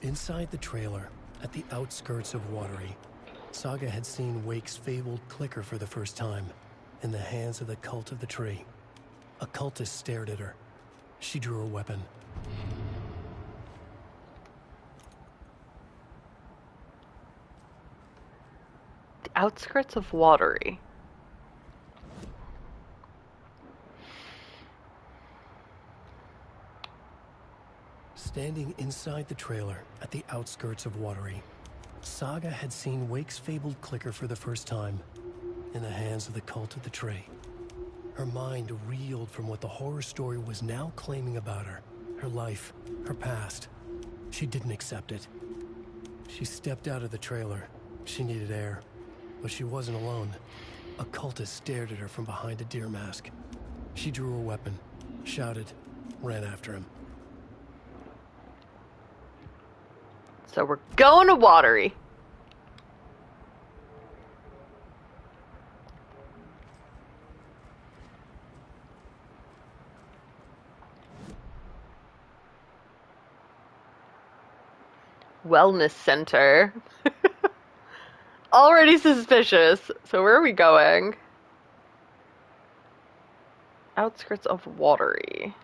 Inside the trailer, at the outskirts of Watery, Saga had seen Wake's fabled clicker for the first time, in the hands of the Cult of the Tree. A cultist stared at her. She drew her weapon. The outskirts of Watery. Standing inside the trailer at the outskirts of Watery, Saga had seen Wake's fabled clicker for the first time, in the hands of the Cult of the Tree. Her mind reeled from what the horror story was now claiming about her, her life, her past. She didn't accept it. She stepped out of the trailer. She needed air, but she wasn't alone. A cultist stared at her from behind a deer mask. She drew her weapon, shouted, ran after him. So we're going to Watery. Wellness center. Already suspicious. So where are we going? Outskirts of Watery.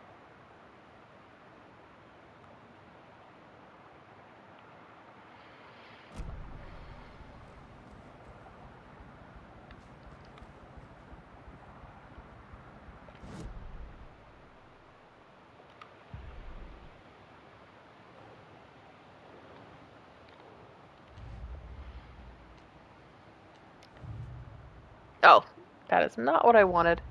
Oh, that is not what I wanted.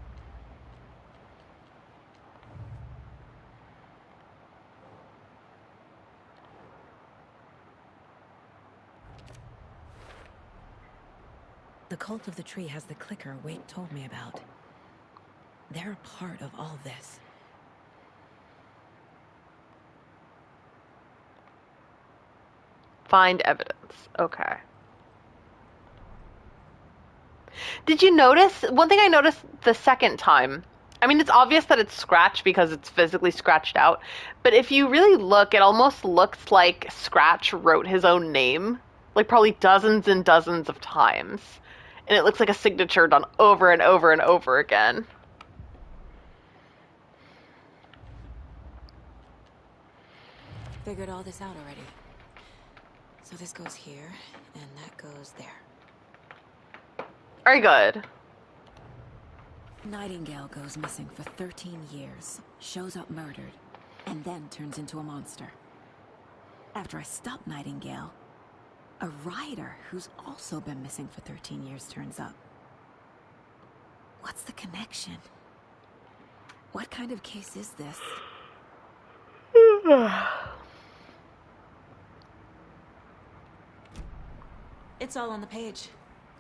The Cult of the Tree has the clicker Wake told me about. They're a part of all this. Find evidence. Okay. Did you notice, one thing I noticed the second time, I mean, it's obvious that it's scratched because it's physically scratched out, but if you really look, it almost looks like Scratch wrote his own name, like probably dozens and dozens of times. And it looks like a signature done over and over and over again. Figured all this out already. So this goes here, and that goes there. Very good. Nightingale goes missing for 13 years, shows up murdered, and then turns into a monster. After I stop Nightingale, a rider who's also been missing for 13 years turns up. What's the connection? What kind of case is this? It's all on the page.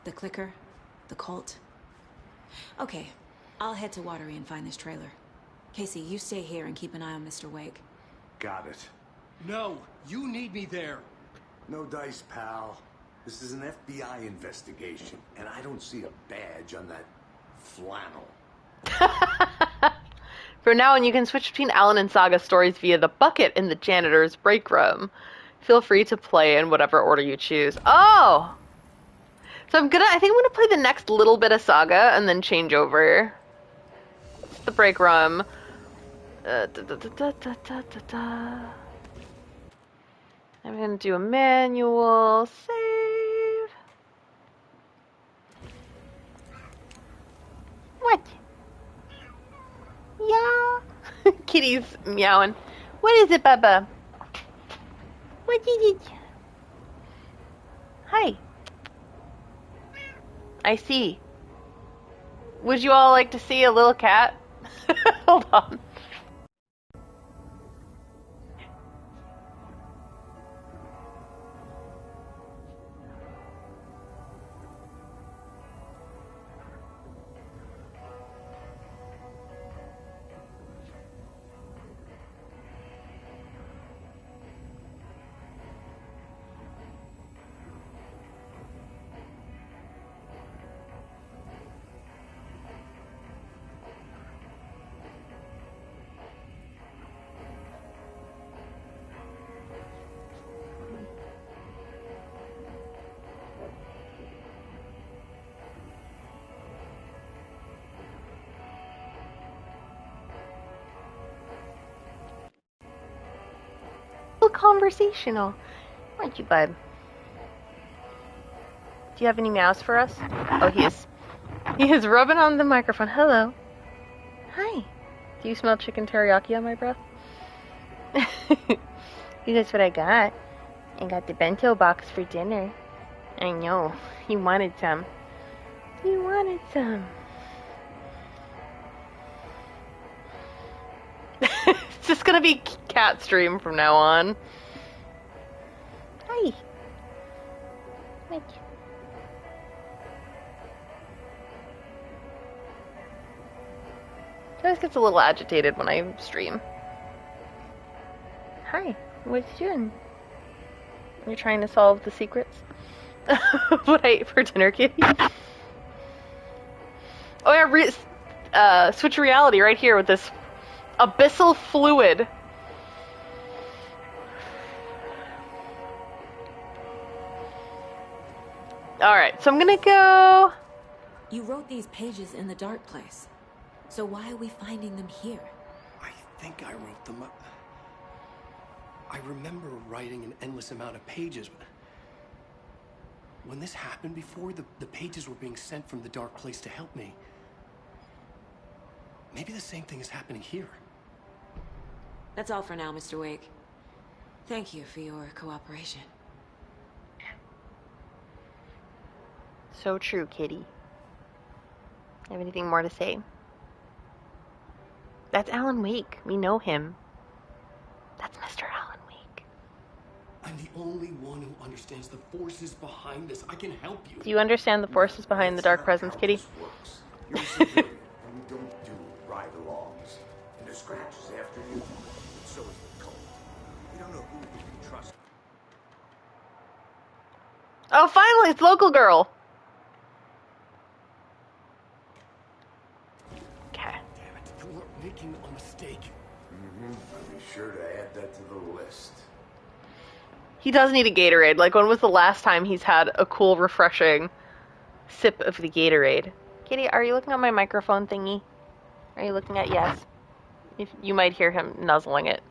The clicker, the cult. Okay, I'll head to Watery and find this trailer. Casey, you stay here and keep an eye on Mr. Wake. Got it. No, you need me there. No dice, pal. This is an FBI investigation, and I don't see a badge on that flannel. From now on, you can switch between Alan and Saga stories via the bucket in the janitor's break room. Feel free to play in whatever order you choose. Oh! So I think I'm gonna play the next little bit of Saga and then change over. It's the break room. I'm gonna do a manual save. What? Yeah. Kitty's meowing. What is it, Bubba? What is it? Hi. I see. Would you all like to see a little cat? Hold on. Conversational. Aren't you, bud? Do you have any meows for us? Oh, he is rubbing on the microphone. Hello. Hi. Do you smell chicken teriyaki on my breath? That's what I got. I got the bento box for dinner. I know. He wanted some. He wanted some. It's just gonna be cat stream from now on. Hi. What? He always gets a little agitated when I stream. Hi. What you doing? You're trying to solve the secrets? What I ate for dinner, Kitty? Oh yeah, switch reality right here with this abyssal fluid. Alright, so I'm gonna go... You wrote these pages in the dark place. So why are we finding them here? I think I wrote them up. I remember writing an endless amount of pages. When this happened before, the pages were being sent from the dark place to help me. Maybe the same thing is happening here. That's all for now, Mr. Wake. Thank you for your cooperation. So true, Kitty. Have anything more to say? That's Alan Wake. We know him. That's Mr. Alan Wake. I'm the only one who understands the forces behind this. I can help you. Do you understand the forces behind the dark presence, Kitty? You're a civilian, and we don't do ride-alongs. And the Scratch is after you, and so is the cult. We don't know who we can trust. Oh, finally, it's Local Girl. making a mistake. I'll be sure to add that to the list. He does need a Gatorade. Like, when was the last time he's had a cool, refreshing sip of the Gatorade? Kitty, are you looking at my microphone thingy? Are you looking at yes? If you might hear him nuzzling it.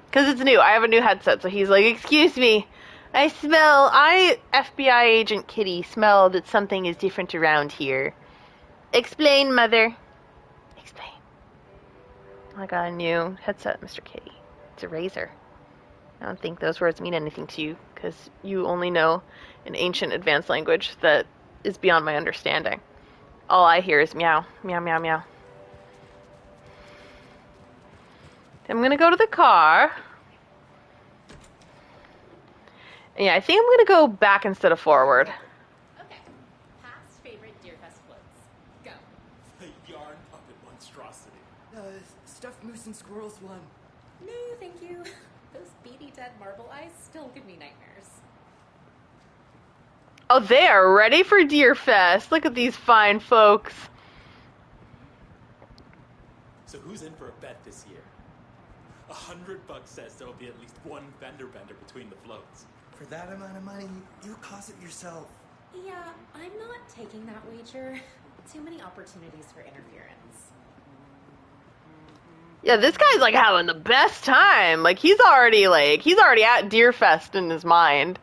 Because it's new. I have a new headset, so he's like, excuse me. FBI agent Kitty, smell that something is different around here. Explain, mother. Explain. I got a new headset, Mr. Kitty. It's a Razer. I don't think those words mean anything to you, because you only know an ancient advanced language that is beyond my understanding. All I hear is meow, meow, meow, meow. I'm gonna go to the car. Yeah, I think I'm gonna go back instead of forward. Okay. Past favorite Deerfest floats. Go. The yarn puppet monstrosity. Stuffed moose and squirrels one. No, thank you. Those beady dead marble eyes still give me nightmares. Oh, they are ready for Deerfest. Look at these fine folks. So who's in for a bet this year? $100 says there'll be at least one fender bender between the floats. For that amount of money, you'll cause it yourself. Yeah, I'm not taking that wager. Too many opportunities for interference. Yeah, this guy's like having the best time. Like he's already at Deerfest in his mind.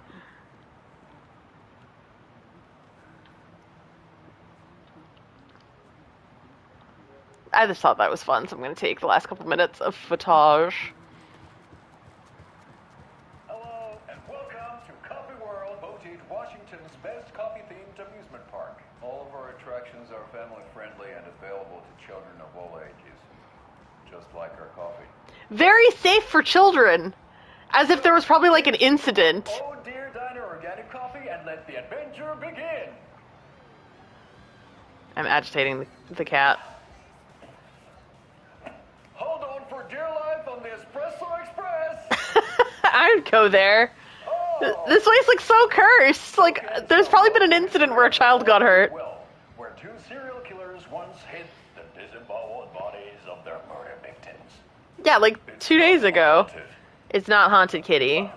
I just thought that was fun, so I'm going to take the last couple minutes of footage. Hello, and welcome to Coffee World, Boutique, Washington's best coffee-themed amusement park. All of our attractions are family-friendly and available to children of all ages, just like our coffee. Very safe for children. As if there was probably like an incident. Oh, dear Diner Organic Coffee, and let the adventure begin! I'm agitating the cat. Hold on for dear life on the Espresso Express! I would go there. Oh. This place looks so cursed. Like, there's probably been an incident where a child got hurt. Well, where two serial killers once hid the disemboweled bodies of their murder victims. Yeah, like 2 days ago. Haunted. It's not haunted, Kitty.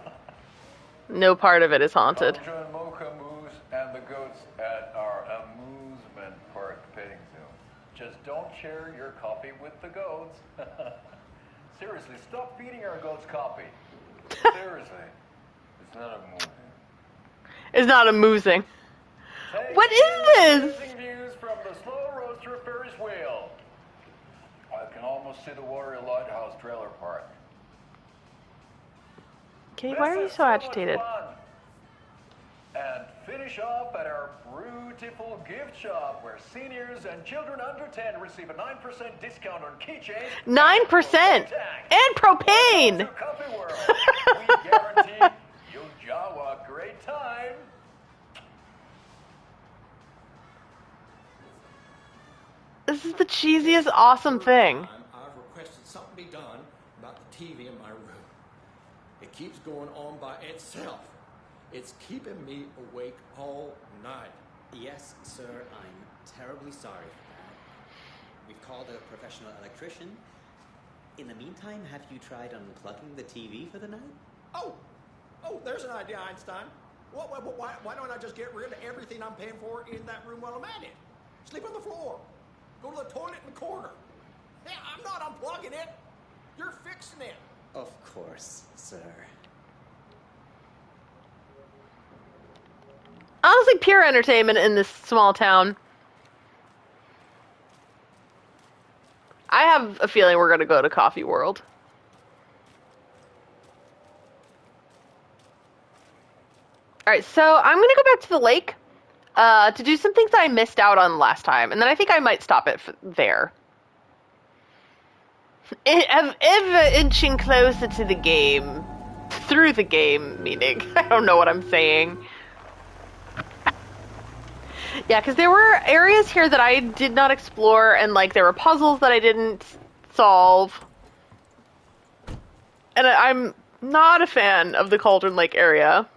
No part of it is haunted. Ultra and Mocha Moose and the goats at our amusement park petting zoo. Just don't share your coffee with the goats. Seriously, stop feeding our goats coffee. Seriously. It's not amusing. It's not amusing. What is this? Amazing views from the slow roaster Ferris wheel. I can almost see the Warrior Lighthouse trailer park. Kitty, why are you This is so much agitated? fun. And finish off at our beautiful gift shop where seniors and children under 10 receive a 9% discount on keychains. 9%! And propane! Welcome to Coffee World. We guarantee you'll jaw a great time. This is the cheesiest, awesome thing. I've requested something be done about the TV in my room. It keeps going on by itself. It's keeping me awake all night. Yes, sir, I'm terribly sorry for that. We've called a professional electrician. In the meantime, have you tried unplugging the TV for the night? Oh, there's an idea, Einstein. Why don't I just get rid of everything I'm paying for in that room while I'm at it? Sleep on the floor. Go to the toilet in the corner. Yeah, I'm not unplugging it. You're fixing it. Of course, sir. Honestly, pure entertainment in this small town. I have a feeling we're going to go to Coffee World. Alright, so I'm going to go back to the lake to do some things that I missed out on last time. And then I think I might stop it there. I'm ever inching closer to the game. Through the game, meaning. I don't know what I'm saying. Yeah, because there were areas here that I did not explore, and, like, there were puzzles that I didn't solve. And I'm not a fan of the Cauldron Lake area.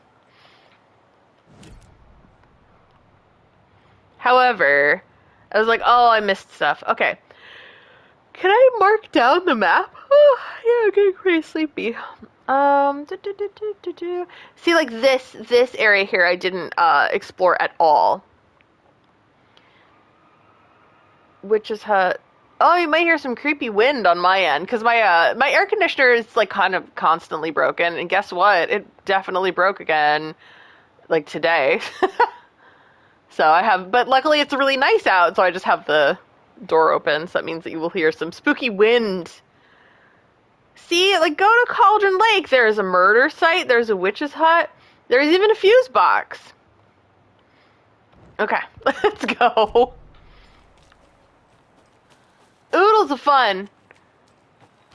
However, I was like, oh, I missed stuff. Okay. Can I mark down the map? Oh, yeah, I'm getting pretty sleepy. See, like this area here I didn't explore at all. Witch's Hut. Oh, you might hear some creepy wind on my end, because my air conditioner is, like, kind of constantly broken, and guess what? It definitely broke again, like, today. So I have, but luckily it's really nice out, so I just have the door open, so that means that you will hear some spooky wind. See, like, go to Cauldron Lake, there's a murder site, there's a witch's hut, there's even a fuse box. Okay, let's go. Oodles of fun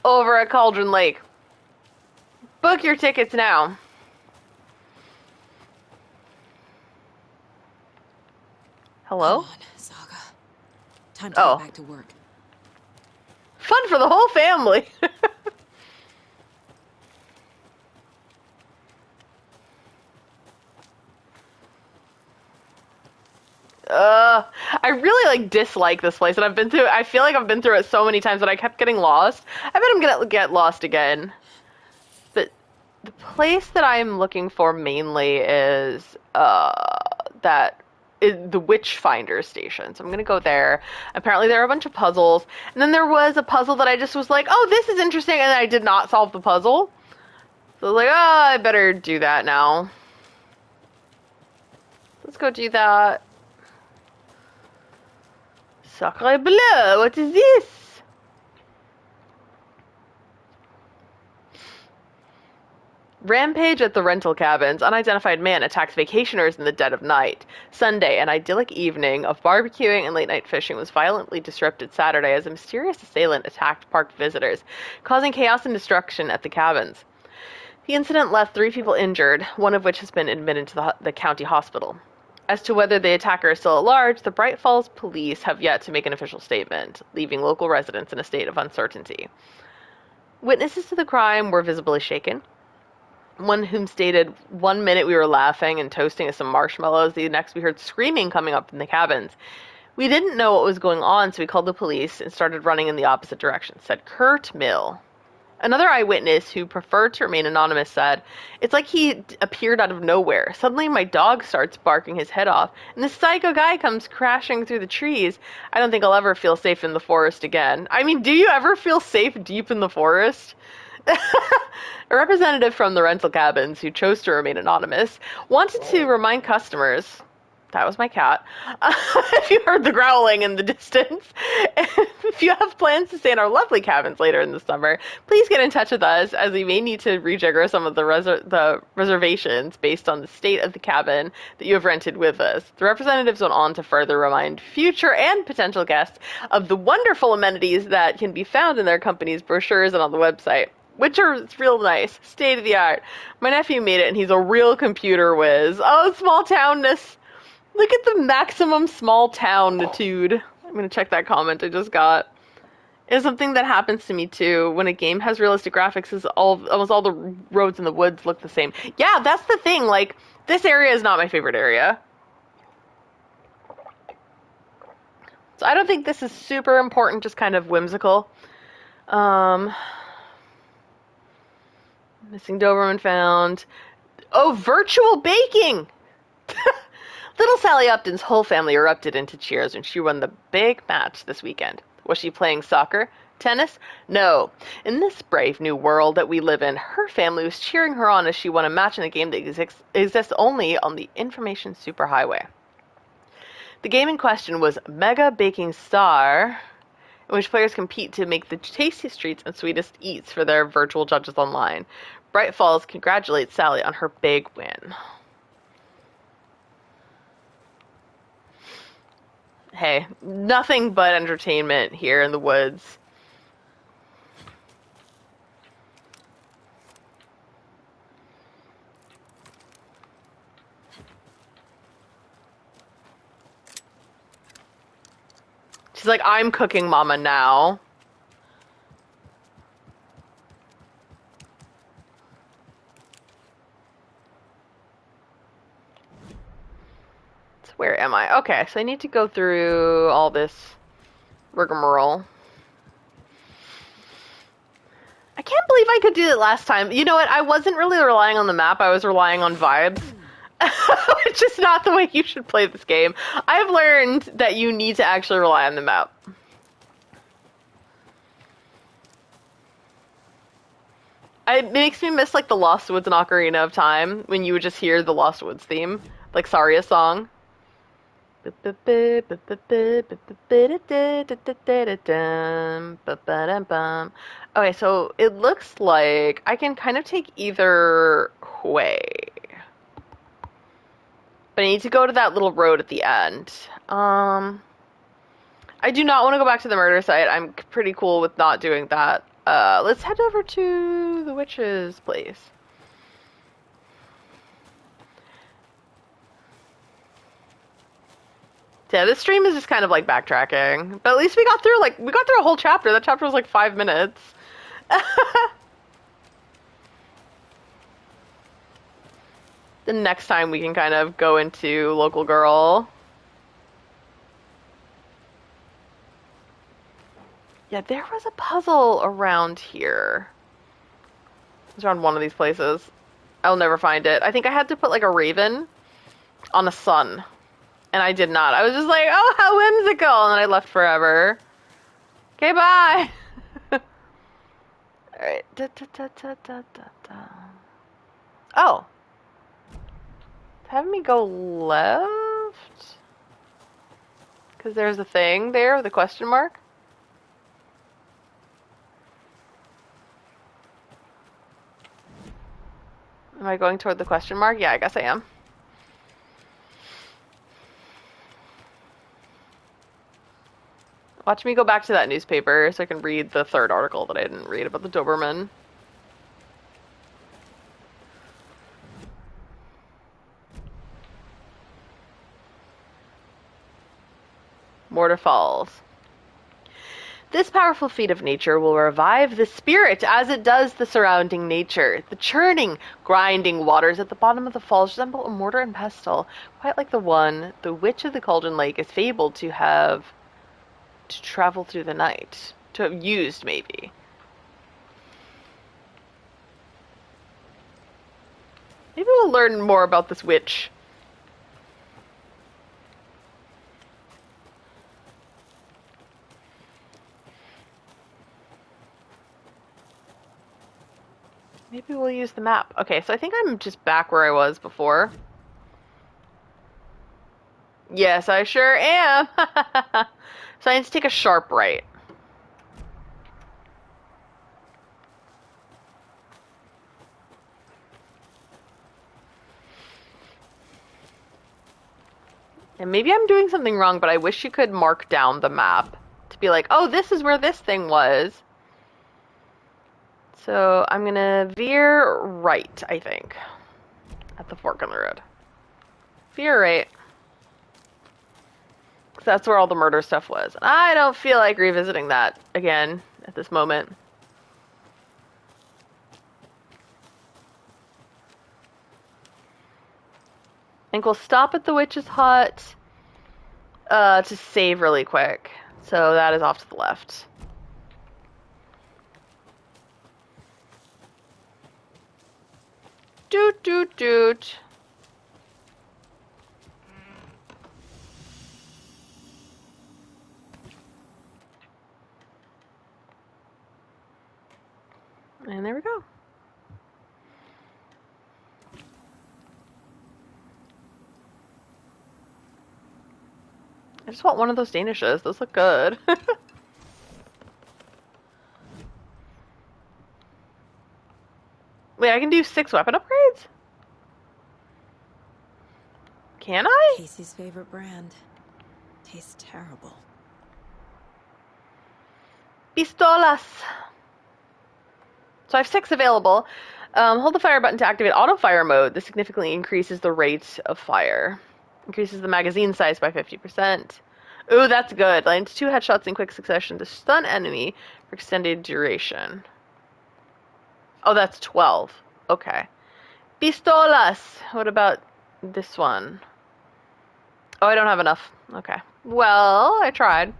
over at Cauldron Lake. Book your tickets now. Hello? Come on, Saga. Time to get back to work. Fun for the whole family. I really dislike this place, and I feel like I've been through it so many times that I kept getting lost. I bet I'm gonna get lost again. But the place that I'm looking for mainly is the Witchfinder station. So I'm gonna go there. Apparently there are a bunch of puzzles, and then there was a puzzle that I just was like, oh, this is interesting, and I did not solve the puzzle. So I was like, oh, I better do that now. Let's go do that. Sacre bleu, what is this? Rampage at the rental cabins. Unidentified man attacks vacationers in the dead of night. Sunday, an idyllic evening of barbecuing and late-night fishing was violently disrupted Saturday as a mysterious assailant attacked parked visitors, causing chaos and destruction at the cabins. The incident left 3 people injured, one of which has been admitted to the county hospital. As to whether the attacker is still at large, the Bright Falls police have yet to make an official statement, leaving local residents in a state of uncertainty. Witnesses to the crime were visibly shaken. One whom stated, 1 minute we were laughing and toasting some marshmallows, the next we heard screaming coming up from the cabins. We didn't know what was going on, so we called the police and started running in the opposite direction, said Kurt Mill. Another eyewitness, who preferred to remain anonymous, said, it's like he appeared out of nowhere. Suddenly my dog starts barking his head off, and this psycho guy comes crashing through the trees. I don't think I'll ever feel safe in the forest again. I mean, do you ever feel safe deep in the forest? A representative from the rental cabins, who chose to remain anonymous, wanted to remind customers... That was my cat. If you heard the growling in the distance. If you have plans to stay in our lovely cabins later in the summer, please get in touch with us, as we may need to rejigger some of the reservations based on the state of the cabin that you have rented with us. The representatives went on to further remind future and potential guests of the wonderful amenities that can be found in their company's brochures and on the website, which are real nice, state of the art. My nephew made it, and he's a real computer whiz. Oh, small townness. Look at the maximum small town-nitude. I'm going to check that comment I just got. It's something that happens to me too. When a game has realistic graphics, is almost all the roads in the woods look the same. Yeah, that's the thing. Like, this area is not my favorite area. So I don't think this is super important, just kind of whimsical. Missing Doberman found. Oh, virtual baking! Little Sally Upton's whole family erupted into cheers when she won the big match this weekend. Was she playing soccer? Tennis? No. In this brave new world that we live in, her family was cheering her on as she won a match in a game that exists only on the information superhighway. The game in question was Mega Baking Star, in which players compete to make the tastiest treats and sweetest eats for their virtual judges online. Bright Falls congratulates Sally on her big win. Hey, nothing but entertainment here in the woods. She's like, I'm cooking mama now. Where am I? Okay, so I need to go through all this rigmarole. I can't believe I could do it last time. You know what? I wasn't really relying on the map. I was relying on vibes. It's just not the way you should play this game. I've learned that you need to actually rely on the map. It makes me miss, like, the Lost Woods and Ocarina of Time, when you would just hear the Lost Woods theme. Like Saria's song. Okay, so it looks like I can kind of take either way. But I need to go to that little road at the end. I do not want to go back to the murder site. I'm pretty cool with not doing that. Let's head over to the witch's place. Yeah, this stream is just kind of like backtracking. But at least we got through a whole chapter. That chapter was like 5 minutes. The next time we can kind of go into Local Girl. Yeah, there was a puzzle around here. It was around one of these places. I'll never find it. I think I had to put like a raven on a sun. And I did not. I was just like, oh, how whimsical. And then I left forever. Okay, bye. Alright. Oh. It's having me go left? Because there's a thing there with a question mark. Am I going toward the question mark? Yeah, I guess I am. Watch me go back to that newspaper so I can read the third article that I didn't read about the Doberman. Mortar Falls. This powerful feat of nature will revive the spirit as it does the surrounding nature. The churning, grinding waters at the bottom of the falls resemble a mortar and pestle, quite like the one the Witch of the Cauldron Lake is fabled to have to travel through the night. To have used, maybe. Maybe we'll learn more about this witch. Maybe we'll use the map. Okay, so I think I'm just back where I was before. Yes, I sure am. So I need to take a sharp right. And maybe I'm doing something wrong, but I wish you could mark down the map to be like, oh, this is where this thing was. So I'm gonna veer right, I think, at the fork in the road. Veer right. Because that's where all the murder stuff was. And I don't feel like revisiting that again at this moment. I think we'll stop at the witch's hut to save really quick. So that is off to the left. Doot, doot, doot. And there we go. I just want one of those Danishes. Those look good. Wait, I can do 6 weapon upgrades? Can I? Casey's favorite brand. Tastes terrible. Pistolas. So I have 6 available. Hold the fire button to activate auto fire mode. This significantly increases the rate of fire. Increases the magazine size by 50%. Ooh, that's good. Lands 2 headshots in quick succession to stun enemy for extended duration. Oh, that's 12. Okay. Pistolas. What about this one? Oh, I don't have enough. Okay. Well, I tried.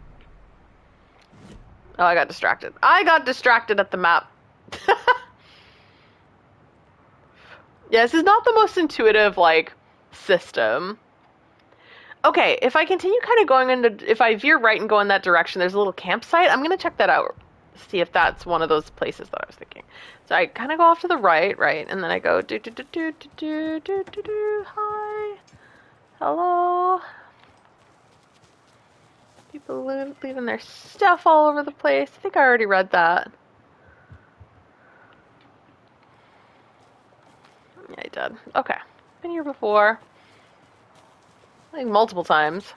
Oh, I got distracted. I got distracted at the map Yeah, this is not the most intuitive, like, system. Okay, if I continue kind of going into... If I veer right and go in that direction, there's a little campsite. I'm going to check that out. See if that's one of those places that I was thinking. So I kind of go off to the right, and then I go hi. Hello. People leaving their stuff all over the place. I think I already read that. Yeah, I did. Okay. Been here before. I think multiple times.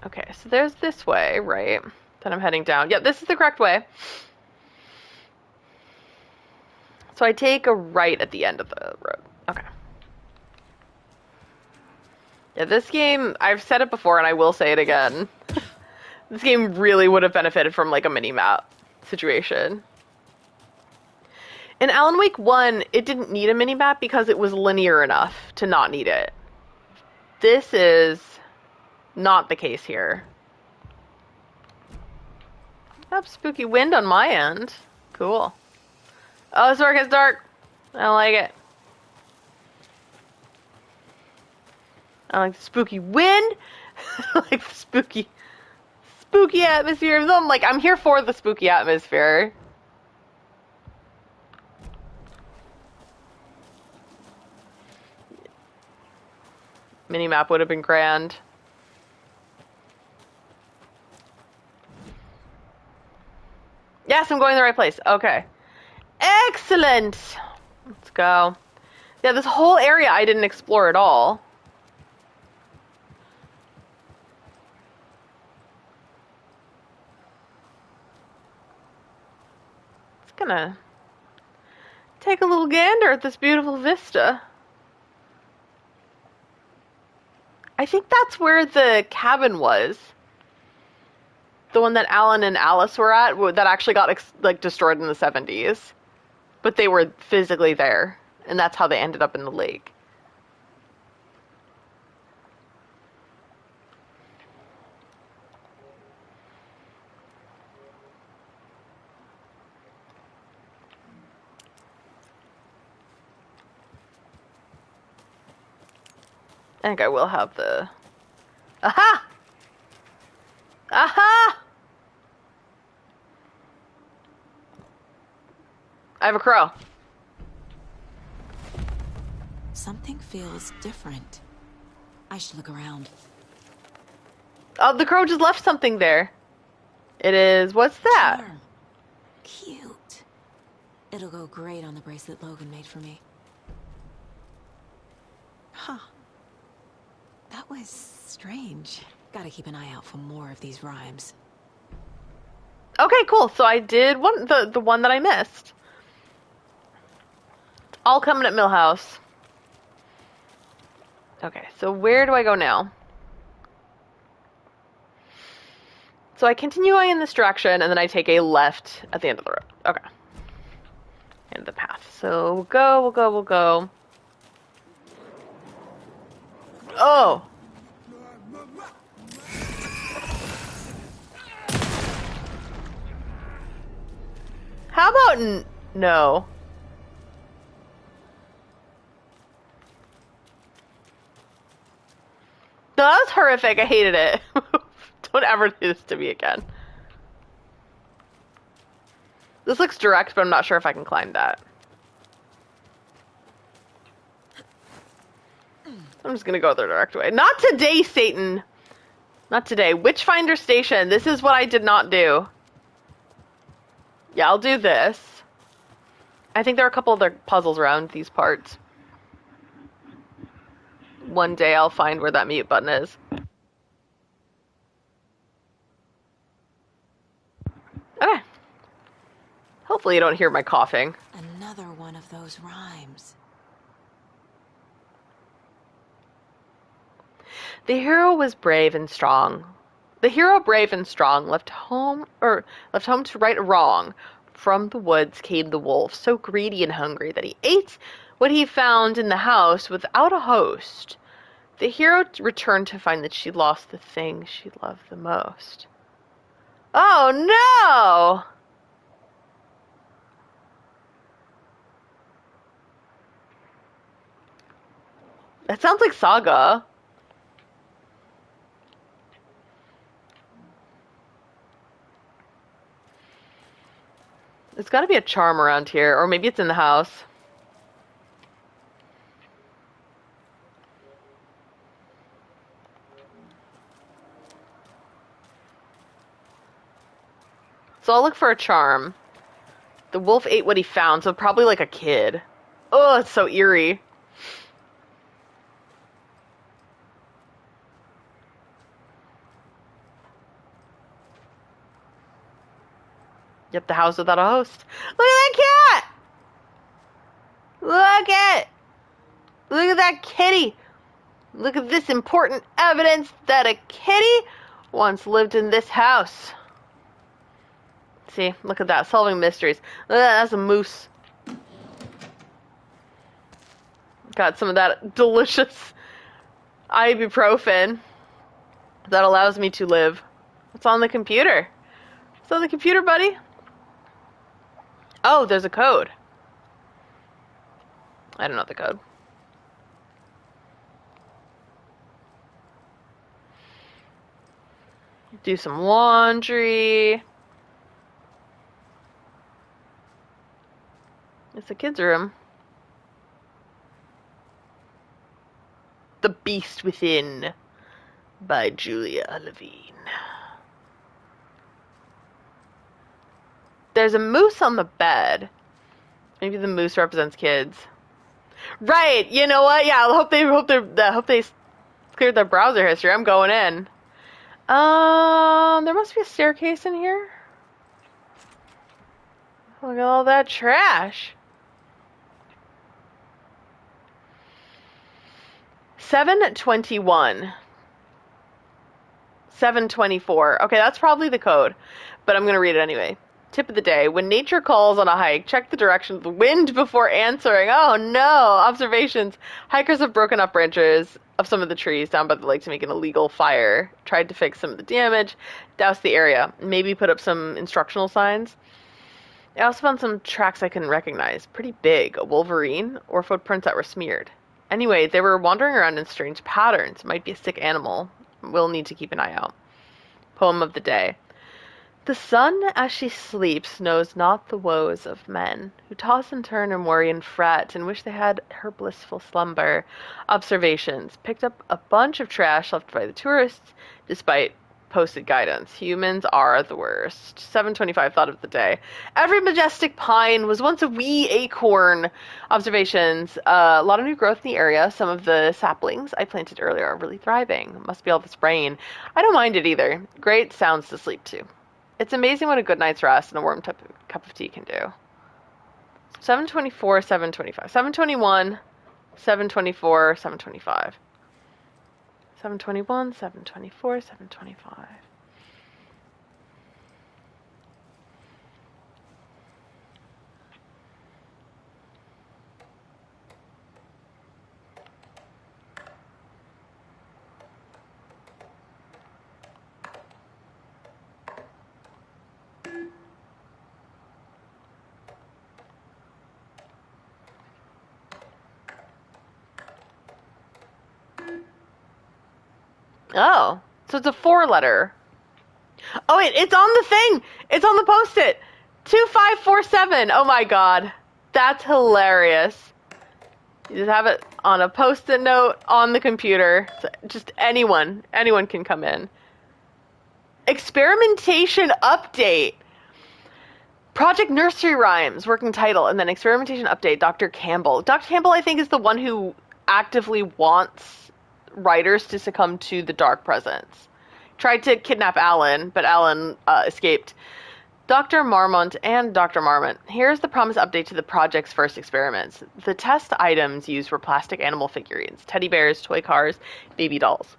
Okay, so there's this way, right? That I'm heading down. Yep, this is the correct way. So I take a right at the end of the road. Okay. Yeah, this game, I've said it before and I will say it again. This game really would have benefited from like a mini-map situation. In Alan Wake 1, it didn't need a mini-map because it was linear enough to not need it. This is not the case here. Up spooky wind on my end. Cool. Oh, it's dark, it's dark. I don't like it. I like the spooky wind. I like the spooky atmosphere. I'm here for the spooky atmosphere. Minimap would have been grand. Yes, I'm going the right place. Okay. Excellent. Let's go. Yeah, this whole area I didn't explore at all. It's gonna take a little gander at this beautiful vista. I think that's where the cabin was. The one that Alan and Alice were at, that actually got destroyed in the 70s. But they were physically there, and that's how they ended up in the lake. I think I will have the... Aha! Aha! I have a crow. Something feels different. I should look around. Oh, the crow just left something there. It is... What's that? Charm. Cute. It'll go great on the bracelet Logan made for me. Huh. That was strange. Gotta keep an eye out for more of these rhymes. Okay, cool. So I did the one that I missed. All coming at Millhouse. Okay, so where do I go now? So I continue going in this direction, and then I take a left at the end of the road. Okay. End of the path. So we'll go. Oh! How about no? No, that was horrific. I hated it. Don't ever do this to me again. This looks direct, but I'm not sure if I can climb that. I'm just gonna go the direct way. Not today, Satan! Not today. Witchfinder Station. This is what I did not do. Yeah, I'll do this. I think there are a couple other puzzles around these parts. One day I'll find where that mute button is. Okay. Hopefully you don't hear my coughing. Another one of those rhymes. The hero was brave and strong. The hero, brave and strong, left home to right a wrong. From the woods came the wolf, so greedy and hungry that he ate what he found in the house without a host. The hero returned to find that she lost the thing she loved the most. Oh no! That sounds like Saga. There's gotta be a charm around here, or maybe it's in the house. So I'll look for a charm. The wolf ate what he found, so probably like a kid. Oh, it's so eerie. Yep, the house without a host. Look at that cat! Look at that kitty! Look at this important evidence that a kitty once lived in this house. See, look at that, solving mysteries. Look at that, that's a moose. Got some of that delicious ibuprofen that allows me to live. What's on the computer? What's on the computer, buddy? Oh, there's a code. I don't know the code. Do some laundry. It's the kids' room. The Beast Within by Julia Levine. There's a moose on the bed. Maybe the moose represents kids. Right, you know what? Yeah, I hope they cleared their browser history. I'm going in. There must be a staircase in here. Look at all that trash. 721. 724. Okay, that's probably the code, but I'm going to read it anyway. Tip of the day. When nature calls on a hike, check the direction of the wind before answering. Oh no! Observations. Hikers have broken up branches of some of the trees down by the lake to make an illegal fire. Tried to fix some of the damage. Douse the area. Maybe put up some instructional signs. I also found some tracks I couldn't recognize. Pretty big. A wolverine or footprints that were smeared. Anyway, they were wandering around in strange patterns. Might be a sick animal. We'll need to keep an eye out. Poem of the day. The sun, as she sleeps, knows not the woes of men, who toss and turn and worry and fret, and wish they had her blissful slumber. Observations. Picked up a bunch of trash left by the tourists, despite posted guidance. Humans are the worst. 725 thought of the day. Every majestic pine was once a wee acorn. Observations. A lot of new growth in the area. Some of the saplings I planted earlier are really thriving. Must be all this rain. I don't mind it either. Great sounds to sleep to. It's amazing what a good night's rest and a warm cup of tea can do. 724, 725. 721, 724, 725. 721, 724, 725. Oh, so it's a 4-letter. Oh, wait, it's on the thing. It's on the post-it. 2547. Oh my god. That's hilarious. You just have it on a post-it note on the computer. So just anyone can come in. Experimentation update. Project Nursery Rhymes, working title, and then experimentation update, Dr. Campbell. Dr. Campbell, I think, is the one who actively wants writers to succumb to the dark presence. Tried to kidnap Alan, but Alan escaped. Dr. Marmont and Dr. Marmont. Here's the promised update to the project's first experiments. The test items used were plastic animal figurines, teddy bears, toy cars, baby dolls.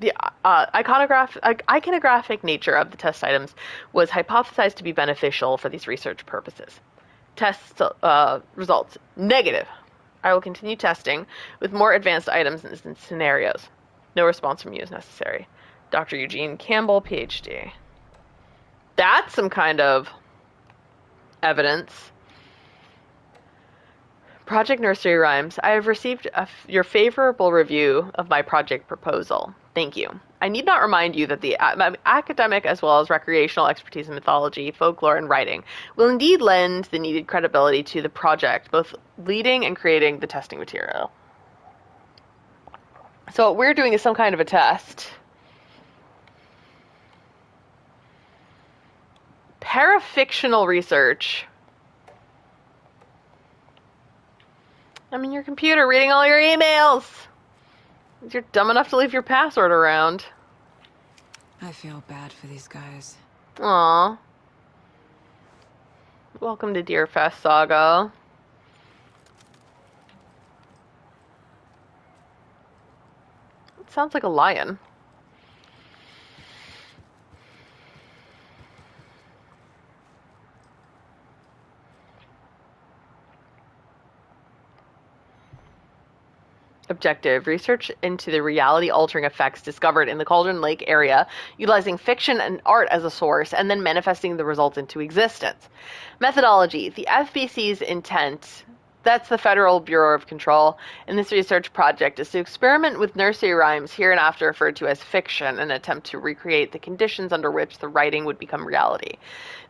The iconographic nature of the test items was hypothesized to be beneficial for these research purposes. Test results, negative. I will continue testing with more advanced items and scenarios. No response from you is necessary. Dr. Eugene Campbell, PhD. That's some kind of evidence. Project Nursery Rhymes. I have received your favorable review of my project proposal. Thank you. I need not remind you that the academic as well as recreational expertise in mythology, folklore, and writing will indeed lend the needed credibility to the project, both leading and creating the testing material. So what we're doing is some kind of a test. Parafictional research. I'm in your computer reading all your emails. You're dumb enough to leave your password around. I feel bad for these guys. Aww. Welcome to Deerfest Saga. It sounds like a lion. Objective. Research into the reality-altering effects discovered in the Cauldron Lake area, utilizing fiction and art as a source, and then manifesting the results into existence. Methodology. The FBC's intent, that's the Federal Bureau of Control, in this research project is to experiment with nursery rhymes, hereinafter referred to as fiction, and attempt to recreate the conditions under which the writing would become reality.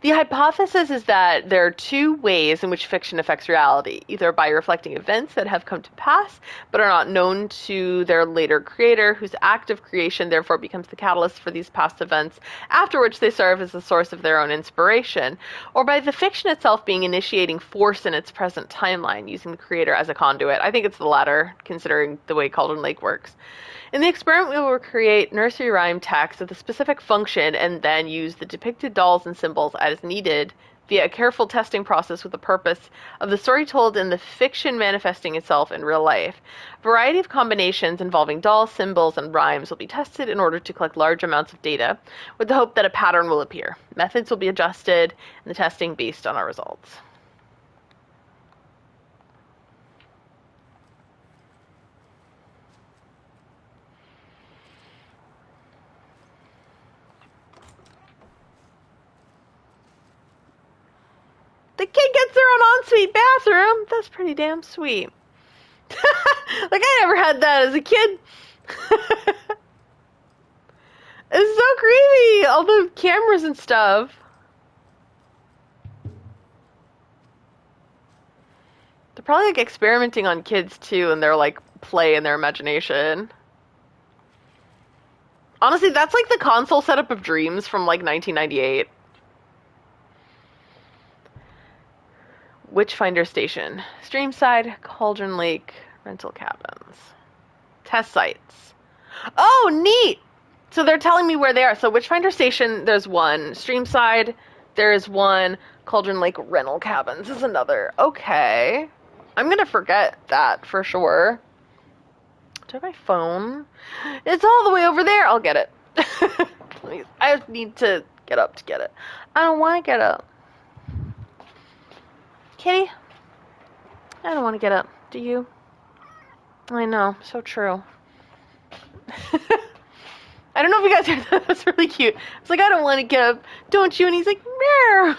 The hypothesis is that there are two ways in which fiction affects reality, either by reflecting events that have come to pass but are not known to their later creator, whose act of creation therefore becomes the catalyst for these past events, after which they serve as the source of their own inspiration, or by the fiction itself being initiating force in its present timeline, using the creator as a conduit. I think it's the latter, considering the way Cauldron Lake works. In the experiment, we will create nursery rhyme text with a specific function and then use the depicted dolls and symbols as needed via a careful testing process with the purpose of the story told in the fiction manifesting itself in real life. A variety of combinations involving dolls, symbols, and rhymes will be tested in order to collect large amounts of data, with the hope that a pattern will appear. Methods will be adjusted in the testing based on our results. The kid gets their own ensuite bathroom. That's pretty damn sweet. Like, I never had that as a kid. It's so creepy. All the cameras and stuff. They're probably, like, experimenting on kids, too, and they're, like, play in their imagination. Honestly, that's, like, the console setup of Dreams from, like, 1998. Witchfinder Station. Streamside, Cauldron Lake, rental cabins. Test sites. Oh, neat! So they're telling me where they are. So Witchfinder Station, there's one. Streamside, there is one. Cauldron Lake rental cabins is another. Okay. I'm gonna forget that for sure. Do I have my phone? It's all the way over there. I'll get it. Please. I need to get up to get it. I don't want to get up. Kitty? I don't want to get up. Do you? I know. So true. I don't know if you guys heard that. That's really cute. It's like, I don't want to get up. Don't you? And he's like, meow.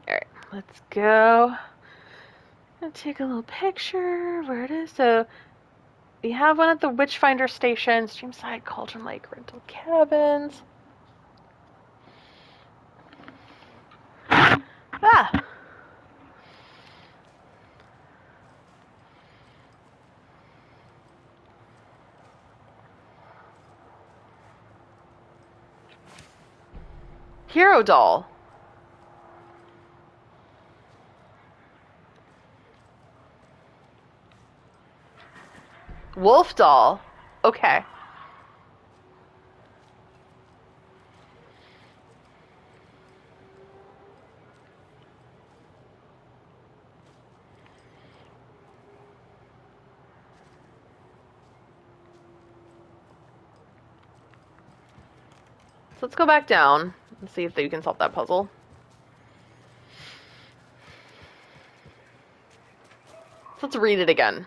Alright. Let's go. I'll take a little picture. Where it is. So, we have one at the Witchfinder Station. Streamside, Cauldron Lake, rental cabins. Ah! Hero doll. Wolf doll. Okay. So let's go back down and see if you can solve that puzzle. So let's read it again.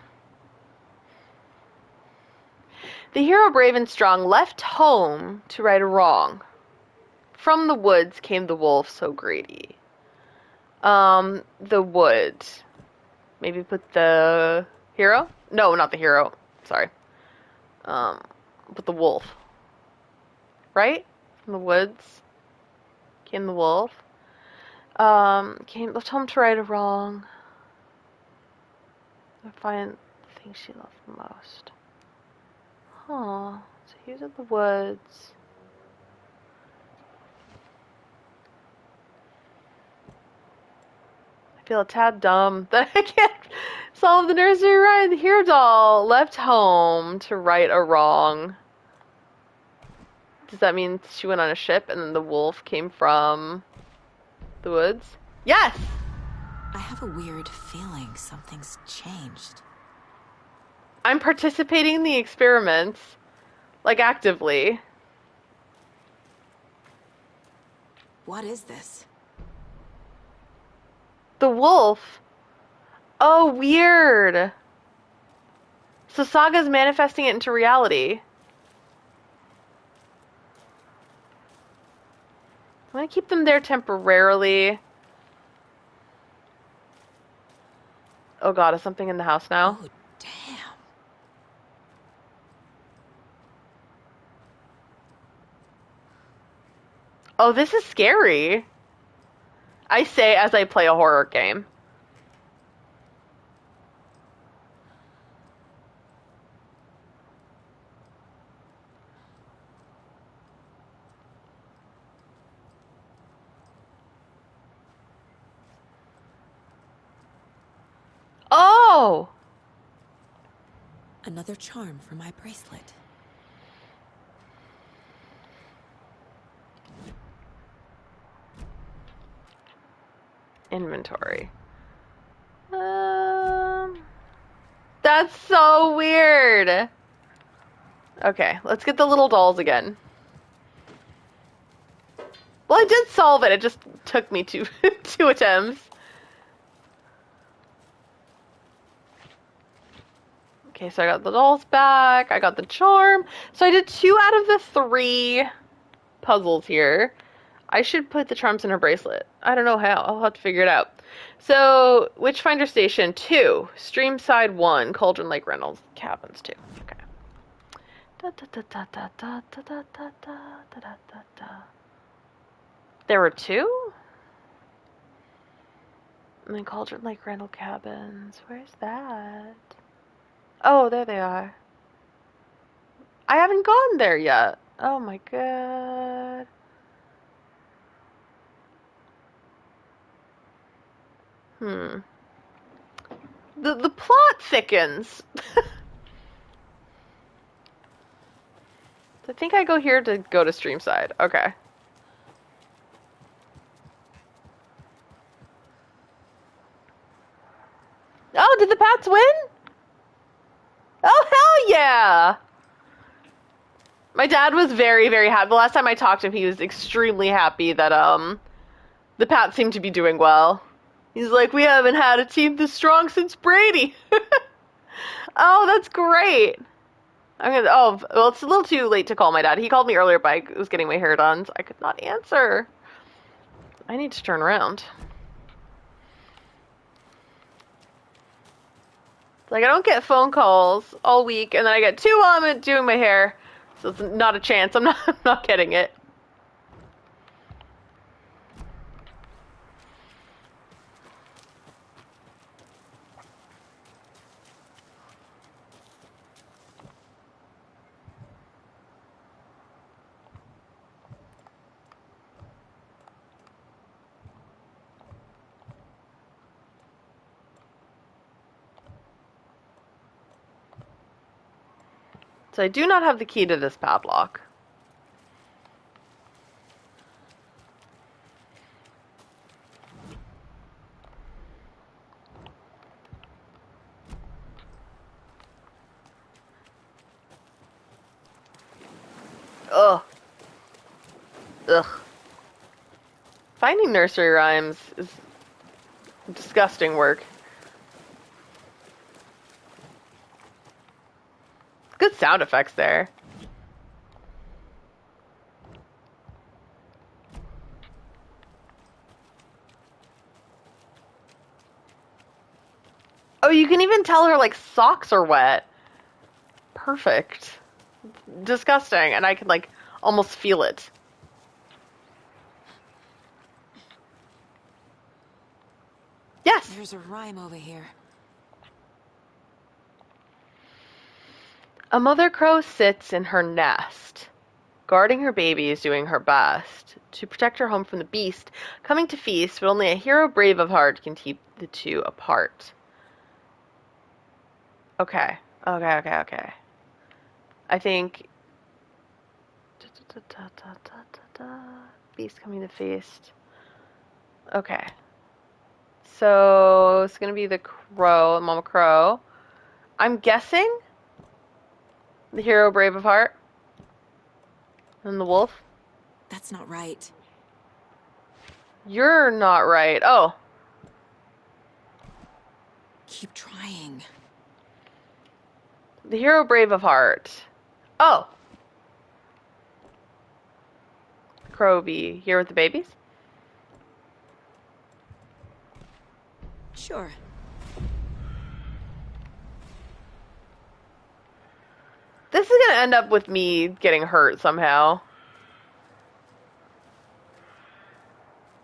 The hero brave and strong left home to right a wrong. From the woods came the wolf so greedy. The wood. Maybe put the hero? No, not the hero. Sorry. Put the wolf. Right? From the woods came the wolf. Left home to right a wrong. I find the thing she loved the most. Huh. So he was in the woods. I feel a tad dumb that I can't solve the nursery rhyme. The hero doll left home to right a wrong. Does that mean she went on a ship and then the wolf came from the woods? Yes! I have a weird feeling something's changed. I'm participating in the experiments, like actively. What is this? The wolf. Oh, weird. So Saga's manifesting it into reality. I'm gonna keep them there temporarily. Oh god, is something in the house now? Oh, damn. Oh, this is scary. I say as I play a horror game. Oh! Another charm for my bracelet. Inventory. That's so weird. Okay, let's get the little dolls again. Well, I did solve it. It just took me two attempts. Okay, so I got the dolls back. I got the charm. So I did 2 out of the 3 puzzles here. I should put the charms in her bracelet. I don't know how. I'll have to figure it out. So, Witchfinder Station 2, Streamside 1, Cauldron Lake Reynolds Cabins 2. Okay. There were 2? And then Cauldron Lake Rental Cabins. Where's that? Oh, there they are. I haven't gone there yet. Oh my god. The plot thickens. I think I go here to go to Streamside. Okay. Oh, did the Pats win? Oh, hell yeah! My dad was very, very happy. The last time I talked to him, he was extremely happy that, the Pats seemed to be doing well. He's like, we haven't had a team this strong since Brady. Oh, that's great. Well, it's a little too late to call my dad. He called me earlier, but I was getting my hair done, so I could not answer. I need to turn around. Like, I don't get phone calls all week, and then I get 2 while I'm doing my hair. So it's not a chance. I'm not getting it. So I do not have the key to this padlock. Ugh. Ugh. Finding nursery rhymes is disgusting work. Good sound effects there. Oh, you can even tell her, like, socks are wet. Perfect. Disgusting. And I can, like, almost feel it. Yes! There's a rhyme over here. A mother crow sits in her nest, guarding her babies, doing her best to protect her home from the beast coming to feast, but only a hero brave of heart can keep the two apart. Okay. I think... Beast coming to feast. Okay. So, it's gonna be the crow, Mama Crow. I'm guessing the hero brave of heart. And the wolf? That's not right. You're not right. Oh. Keep trying. The hero brave of heart. Oh. Crow be here with the babies? Sure. This is gonna end up with me getting hurt somehow.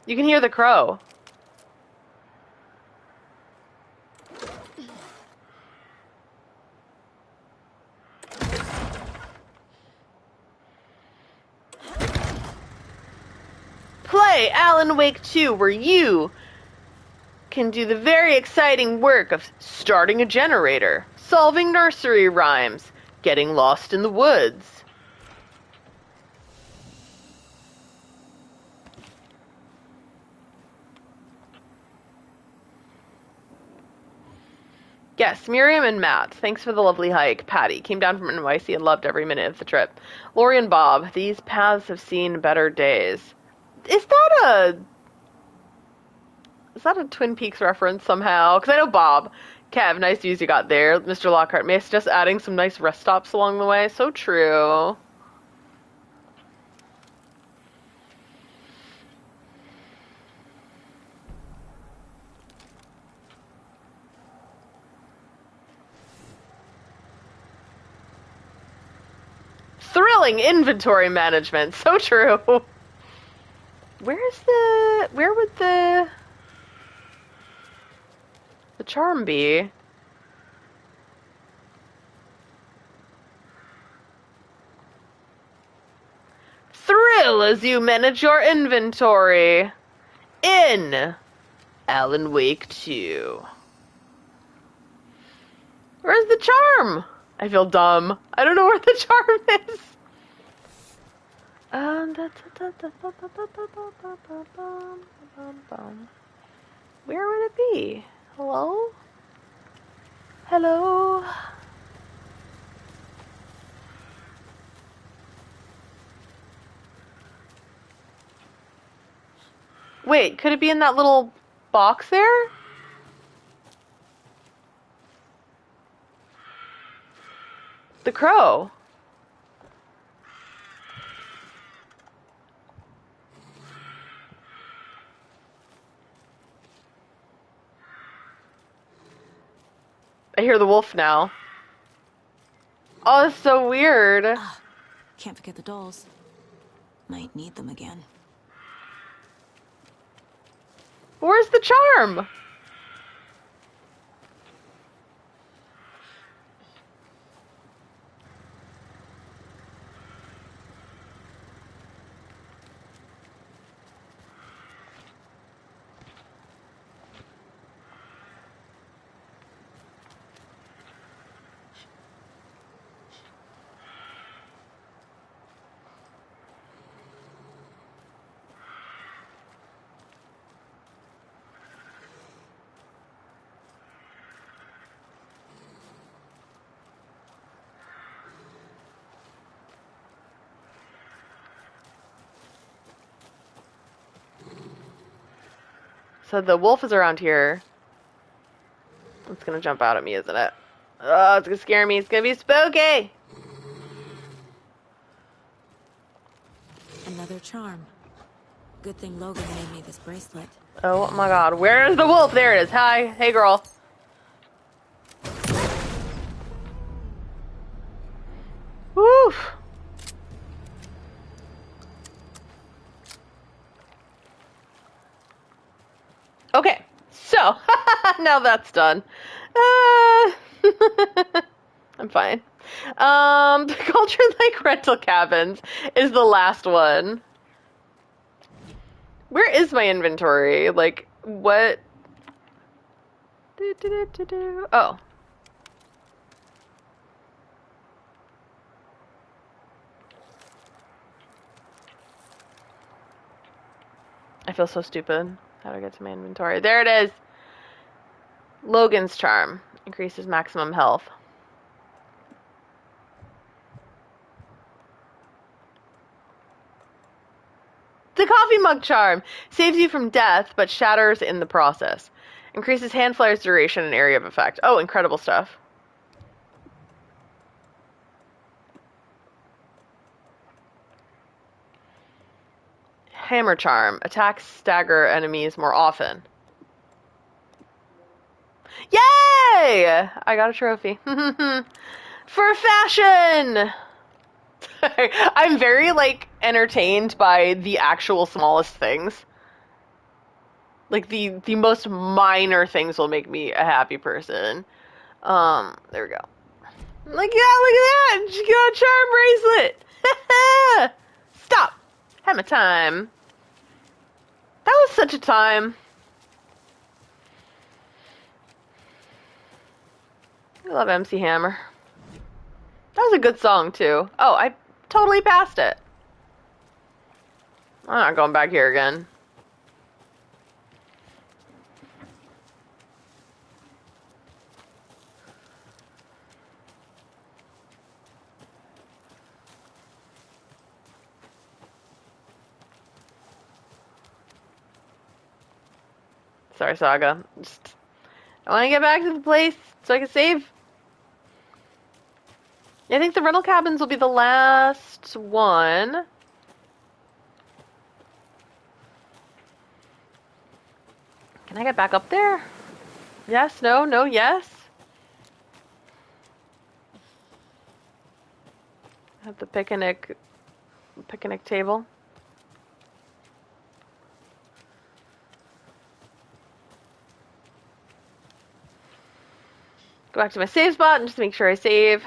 You can hear the crow. Play Alan Wake 2, where you can do the very exciting work of starting a generator, solving nursery rhymes, getting lost in the woods. Yes, Miriam and Matt, thanks for the lovely hike. Patty came down from NYC and loved every minute of the trip. Lori and Bob, these paths have seen better days. Is that a Twin Peaks reference somehow? Because I know Bob. Kev, nice views you got there. Mr. Lockhart, may I suggest adding some nice rest stops along the way? So true. Thrilling inventory management. So true. Where would the charm be? Thrill as you manage your inventory in Alan Wake 2. Where's the charm? I feel dumb. I don't know where the charm is. Where would it be? Hello? Hello? Wait, could it be in that little box there? The crow. I hear the wolf now. Oh, that's so weird. Can't forget the dolls. Might need them again. Where's the charm? So the wolf is around here. It's gonna jump out at me, isn't it? Oh, it's gonna scare me. It's gonna be spooky! Another charm. Good thing Logan made me this bracelet. Oh my god, where is the wolf? There it is. Hi. Hey, girl. Woof. Okay, so now that's done. I'm fine. The Cauldron Lake rental cabins is the last one. Where is my inventory? Like, what? Oh. I feel so stupid. How do I get to my inventory? There it is. Logan's Charm. Increases maximum health. The Coffee Mug Charm. Saves you from death, but shatters in the process. Increases hand flare's duration and area of effect. Oh, incredible stuff. Hammer Charm. Attacks stagger enemies more often. Yay! I got a trophy. For fashion! I'm very, like, entertained by the actual smallest things. Like, the most minor things will make me a happy person. There we go. Like, yeah, look at that! She got a charm bracelet! Stop! Hammer time. That was such a time. I love MC Hammer. That was a good song, too. Oh, I totally passed it. I'm not going back here again. Sorry, Saga. I want to get back to the place so I can save. I think the rental cabins will be the last one. Can I get back up there? Yes, no, no, yes. At the picnic table. Go back to my save spot and just make sure I save.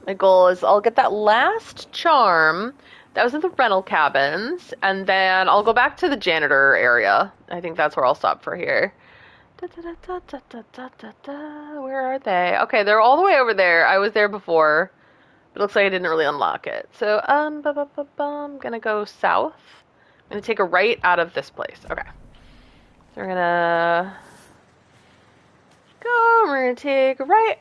My goal is I'll get that last charm that was in the rental cabins, and then I'll go back to the janitor area. I think that's where I'll stop for here. Where are they? Okay, they're all the way over there. I was there before. It looks like I didn't really unlock it. So, I'm gonna go south. I'm gonna take a right out of this place. Okay. So we're gonna go, we're gonna take a right.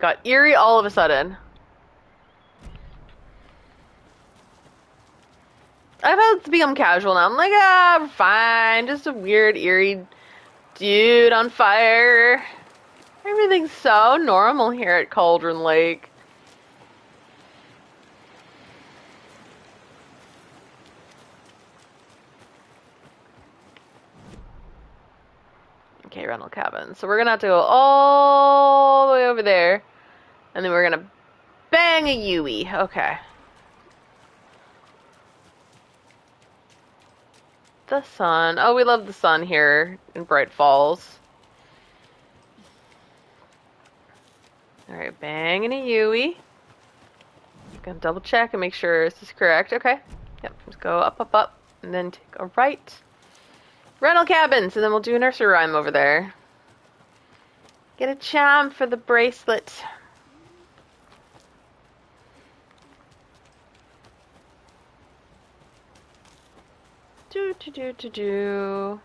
Got eerie all of a sudden. I've had to become casual now. I'm like, we're fine. Just a weird, eerie dude on fire. Everything's so normal here at Cauldron Lake. Okay, rental cabin. So we're gonna have to go all the way over there. And then we're gonna bang a Yui. Okay. The sun. Oh, we love the sun here in Bright Falls. Alright, banging a Yui. Gonna double check and make sure this is correct. Okay. Yep, let's go up, up, up. And then take a right. Rental cabins, and then we'll do a nursery rhyme over there. Get a charm for the bracelet. Do.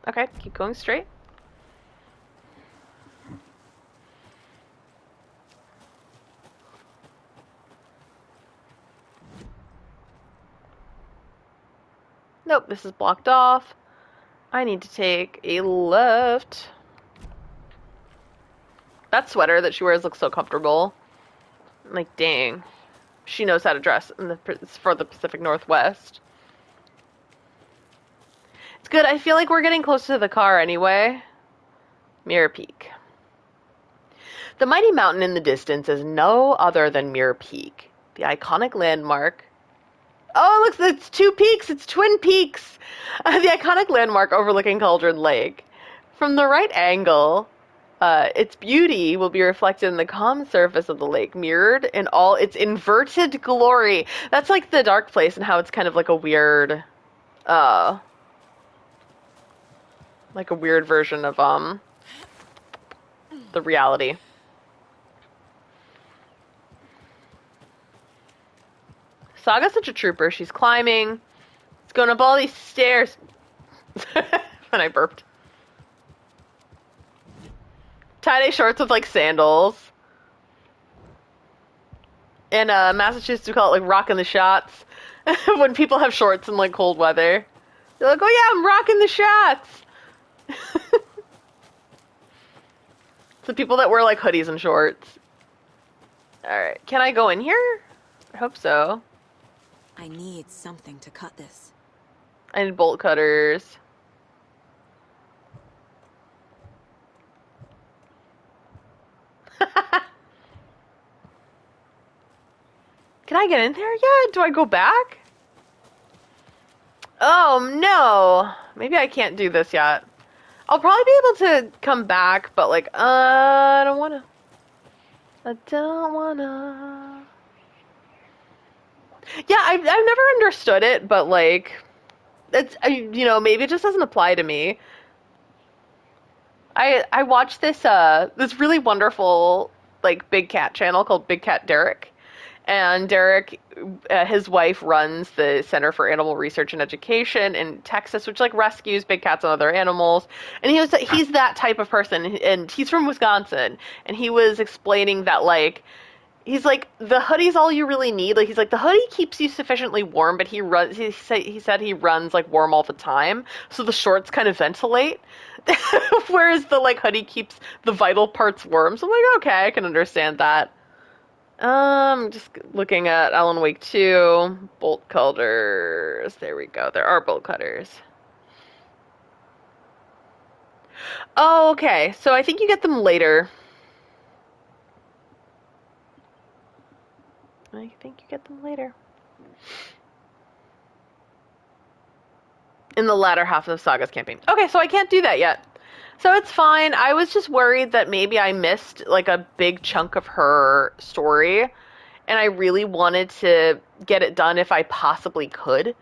Okay, keep going straight. Nope, this is blocked off. I need to take a left. That sweater that she wears looks so comfortable. Like, dang. She knows how to dress for the Pacific Northwest. It's good. I feel like we're getting close to the car anyway. Mirror Peak. The mighty mountain in the distance is no other than Mirror Peak, the iconic landmark. Oh, look, it's two peaks. It's Twin Peaks. The iconic landmark overlooking Cauldron Lake. From the right angle, its beauty will be reflected in the calm surface of the lake, mirrored in all its inverted glory. That's like the Dark Place and how it's kind of like a weird, version of, the reality. Saga's such a trooper. She's climbing. It's going up all these stairs. And I burped. Tie-dye shorts with, like, sandals. In Massachusetts, we call it, like, rocking the shots. When people have shorts in, like, cold weather. They're like, oh, yeah, I'm rocking the shots. So people that wear, like, hoodies and shorts. Alright. Can I go in here? I hope so. I need something to cut this. I need bolt cutters. Can I get in there yet? Do I go back? Oh, no. Maybe I can't do this yet. I'll probably be able to come back, but, like, I don't wanna. I don't wanna. Yeah, I've never understood it, but, like, it's, you know, maybe it just doesn't apply to me. I watched this really wonderful, like, big cat channel called Big Cat Derek. And Derek, his wife runs the Center for Animal Research and Education in Texas, which, like, rescues big cats and other animals. And he's that type of person, and he's from Wisconsin. And he was explaining that, like, he's like, the hoodie's all you really need. Like, he's like, the hoodie keeps you sufficiently warm, but he said he runs, like, warm all the time. So the shorts kind of ventilate. Whereas the, like, hoodie keeps the vital parts warm. So I'm like, okay, I can understand that. Just looking at Alan Wake 2, bolt cutters. There we go. There are bolt cutters. Oh, okay. So I think you get them later. I think you get them later. In the latter half of Saga's campaign. Okay, so I can't do that yet. So it's fine. I was just worried that maybe I missed, like, a big chunk of her story, and I really wanted to get it done if I possibly could.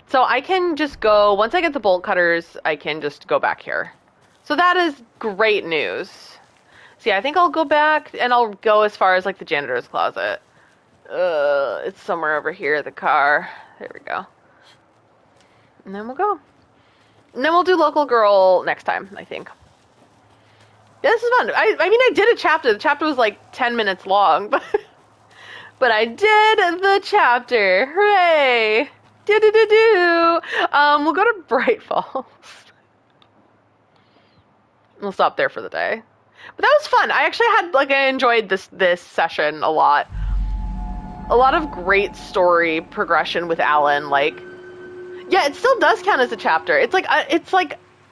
So I can just go, once I get the bolt cutters, I can just go back here. So that is great news. So yeah, I think I'll go back, and I'll go as far as, like, the janitor's closet. It's somewhere over here, the car. There we go. And then we'll go. And then we'll do Local Girl next time, I think. Yeah, this is fun. I mean, I did a chapter. The chapter was like 10 minutes long, but I did the chapter. Hooray! Do-do-do-do! We'll go to Bright Falls. We'll stop there for the day. But that was fun. I actually I enjoyed this session a lot. A lot of great story progression with Alan, like... Yeah, it still does count as a chapter. It's like,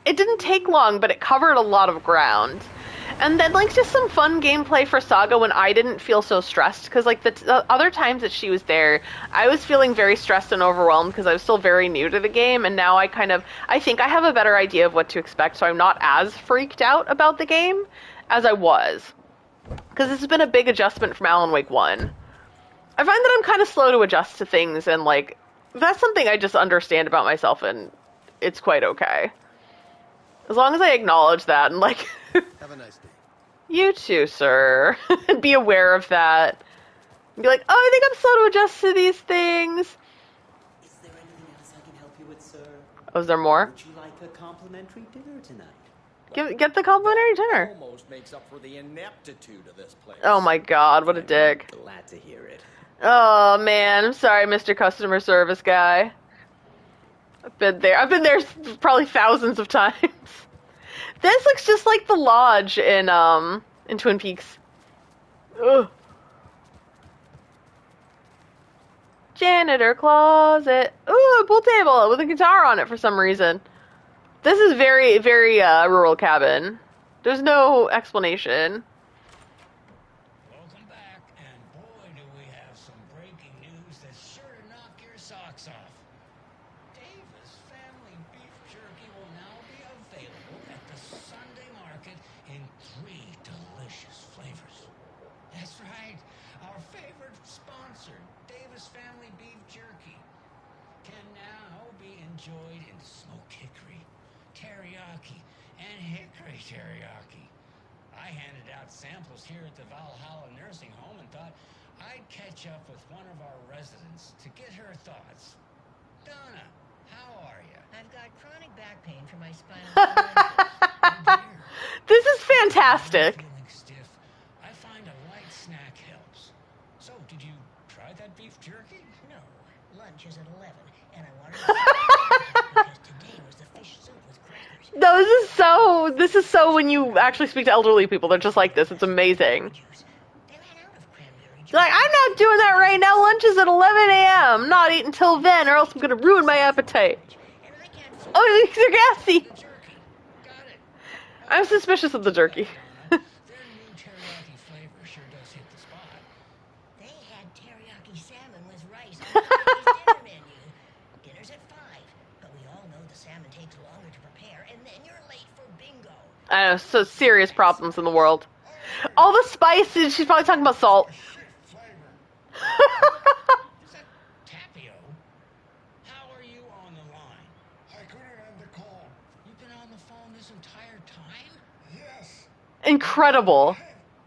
it didn't take long, but it covered a lot of ground. And then, like, just some fun gameplay for Saga when I didn't feel so stressed. Because, like, the other times that she was there, I was feeling very stressed and overwhelmed because I was still very new to the game. And now I think I have a better idea of what to expect, so I'm not as freaked out about the game as I was. Because this has been a big adjustment from Alan Wake 1. I find that I'm kind of slow to adjust to things, and, like, that's something I just understand about myself, and it's quite okay. As long as I acknowledge that and, like... Have a nice day. You too, sir. And be aware of that. And be like, oh, I think I'm slow to adjust to these things. Is there anything else I can help you with, sir? Oh, is there more? Would you like a complimentary dinner tonight? Get the complimentary dinner. Almost makes up for the ineptitude of this place. Oh my god, what a dick. Glad to hear it. Oh man, I'm sorry, Mr. Customer Service guy. I've been there. I've been there probably thousands of times. This looks just like the lodge in Twin Peaks. Ugh. Janitor closet. Ooh, a pool table with a guitar on it for some reason. This is very, very rural cabin. There's no explanation. Welcome back, and boy, do we have some breaking news that's sure to knock your socks off. Davis Family Beef Jerky will now be available at the Sunday market in 3 delicious flavors. That's right, our favorite sponsor, Davis Family Beef Jerky, can now be enjoyed in smoked hickory, teriyaki, and hickory teriyaki. I handed out samples here at the Valhalla Nursing Home and thought I'd catch up with one of our residents to get her thoughts. Donna, how are you? I've got chronic back pain from my spinal. This is fantastic. Feeling stiff. I find a light snack helps. So, did you try that beef jerky? No, lunch is at 11, and I wanted to because today was the fish soup with crackers. No, this is so when you actually speak to elderly people, they're just like this. It's amazing. They're like, I'm not doing that right now. Lunch is at 11 a.m. Not eating till then, or else I'm going to ruin my appetite. Oh, they're gassy. I'm suspicious of the jerky. Their new teriyaki flavor sure does hit the spot. They had teriyaki salmon with rice on today's dinner menu. Dinner's at 5, but we all know the salmon takes longer to prepare, and then you're late for bingo. I know, so serious problems in the world. All the spices, she's probably talking about salt. Is that Tapio? How are you on the line? I couldn't end the call. You've been on the phone this entire time? Yes. Incredible.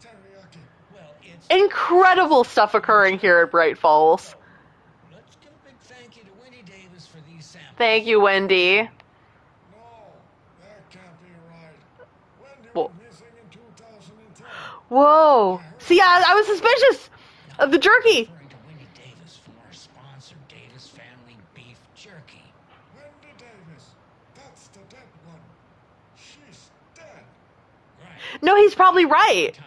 Teriyaki. Well, it's... Incredible stuff occurring here at Bright Falls. Let's give a big thank you to Wendy Davis for these samples. Thank you, Wendy. No, that can't be right. Wendy Whoa. was missing in 2010. Whoa. See, I was suspicious of the jerky. Referring to Wendy Davis from our sponsor, Davis Family Beef Jerky. Wendy Davis. That's the dead one. She's dead. Right. No, he's probably right. Time.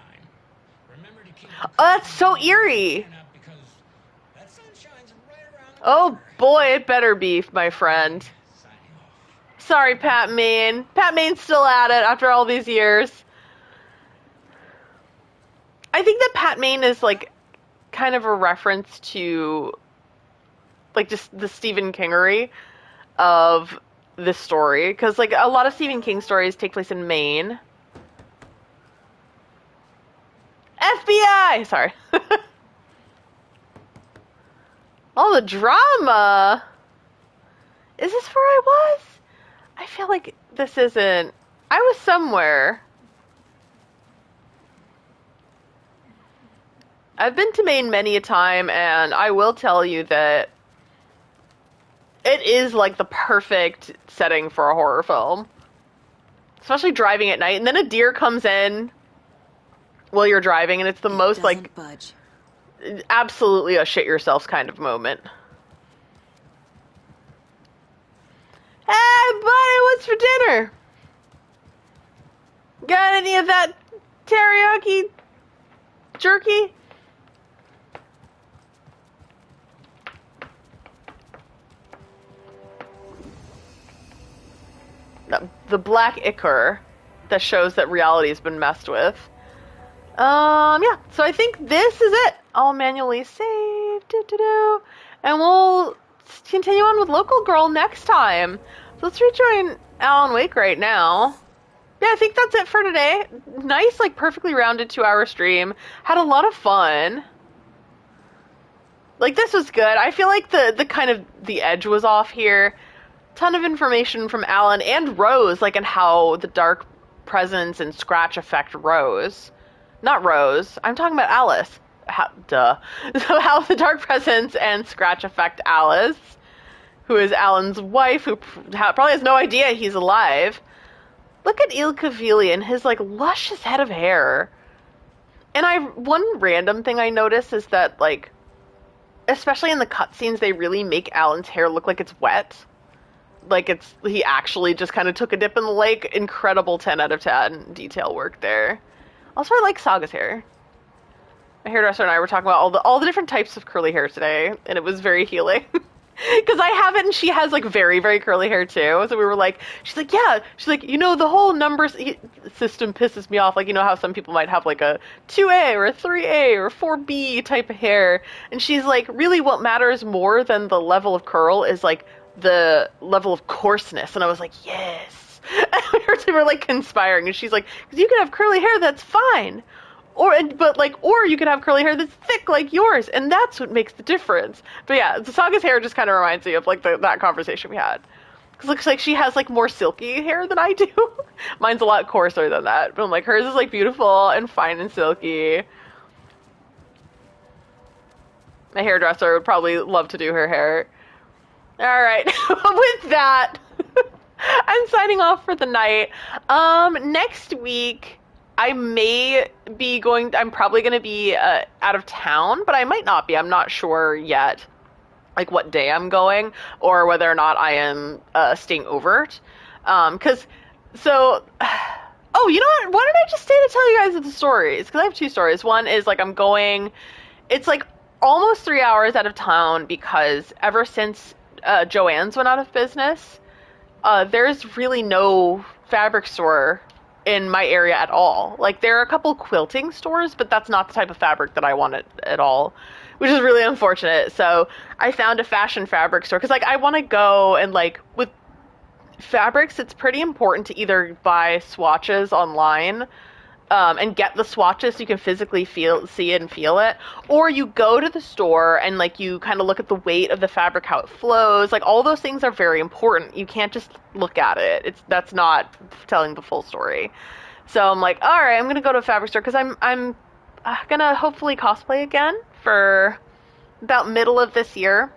Remember to keep Oh, that's so eerie. up because that sun shines right around the Oh corner. boy, it better be, my friend. Signing off. Sorry, Pat Maine. Pat Maine's still at it after all these years. I think that Pat Maine is like kind of a reference to like just the Stephen Kingery of this story, because like a lot of Stephen King stories take place in Maine. FBI! Sorry. All the drama! Is this where I was? I feel like this isn't... I was somewhere. I've been to Maine many a time, and I will tell you that it is like the perfect setting for a horror film. Especially driving at night, and then a deer comes in while you're driving, and it's the most like budge. absolutely a shit yourself kind of moment. Hey, buddy, what's for dinner? Got any of that teriyaki jerky? The black ichor that shows that reality has been messed with. Yeah, so I think this is it. I'll manually save, and we'll continue on with Local Girl next time. So let's rejoin Alan Wake right now. Yeah, I think that's it for today. Nice, like, perfectly rounded 2-hour stream. Had a lot of fun. Like, this was good. I feel like the kind of, the edge was off here. Ton of information from Alan and Rose, like, on how the dark presence and scratch affect Rose. Not Rose. I'm talking about Alice. Duh. So how the dark presence and scratch affect Alice, who is Alan's wife, who probably has no idea he's alive. Look at Il Kavili and his, like, luscious head of hair. And one random thing I noticed is that, like, especially in the cutscenes, they really make Alan's hair look like it's wet. like he actually just kind of took a dip in the lake. Incredible 10 out of 10 detail work there. Also, I like Saga's hair. My hairdresser and I were talking about all the different types of curly hair today, and it was very healing. Because I have it, and she has, like, very, very curly hair, too. So we were like, she's like, yeah. She's like, you know, the whole numbers system pisses me off. Like, you know how some people might have, like, a 2A or a 3A or 4B type of hair. And she's like, really what matters more than the level of curl is, like, the level of coarseness. And I was like, yes. And we were, like, conspiring. And she's like, because you can have curly hair, that's fine. Or you could have curly hair that's thick like yours, and that's what makes the difference. But yeah, Saga's hair just kind of reminds me of, like, that conversation we had. Because it looks like she has, like, more silky hair than I do. Mine's a lot coarser than that. But I'm like, hers is, like, beautiful and fine and silky. My hairdresser would probably love to do her hair. Alright, with that, I'm signing off for the night. Next week, I'm probably going to be out of town, but I might not be. I'm not sure yet, like, what day I'm going, or whether or not I am staying over. You know what? Why don't I just stay to tell you guys the stories? Because I have 2 stories. One is, like, it's, like, almost 3 hours out of town, because ever since Joann's went out of business, there's really no fabric store in my area at all. Like, there are a couple quilting stores, but that's not the type of fabric that I wanted at all, which is really unfortunate. So I found a fashion fabric store, because, like, I want to go and, like, with fabrics, it's pretty important to either buy swatches online and get the swatches so you can physically see it and feel it, or you go to the store and, like, you kind of look at the weight of the fabric, how it flows. Like, all those things are very important. You can't just look at it. That's not telling the full story. So I'm like, all right, I'm gonna go to a fabric store, because I'm gonna hopefully cosplay again for about middle of this year.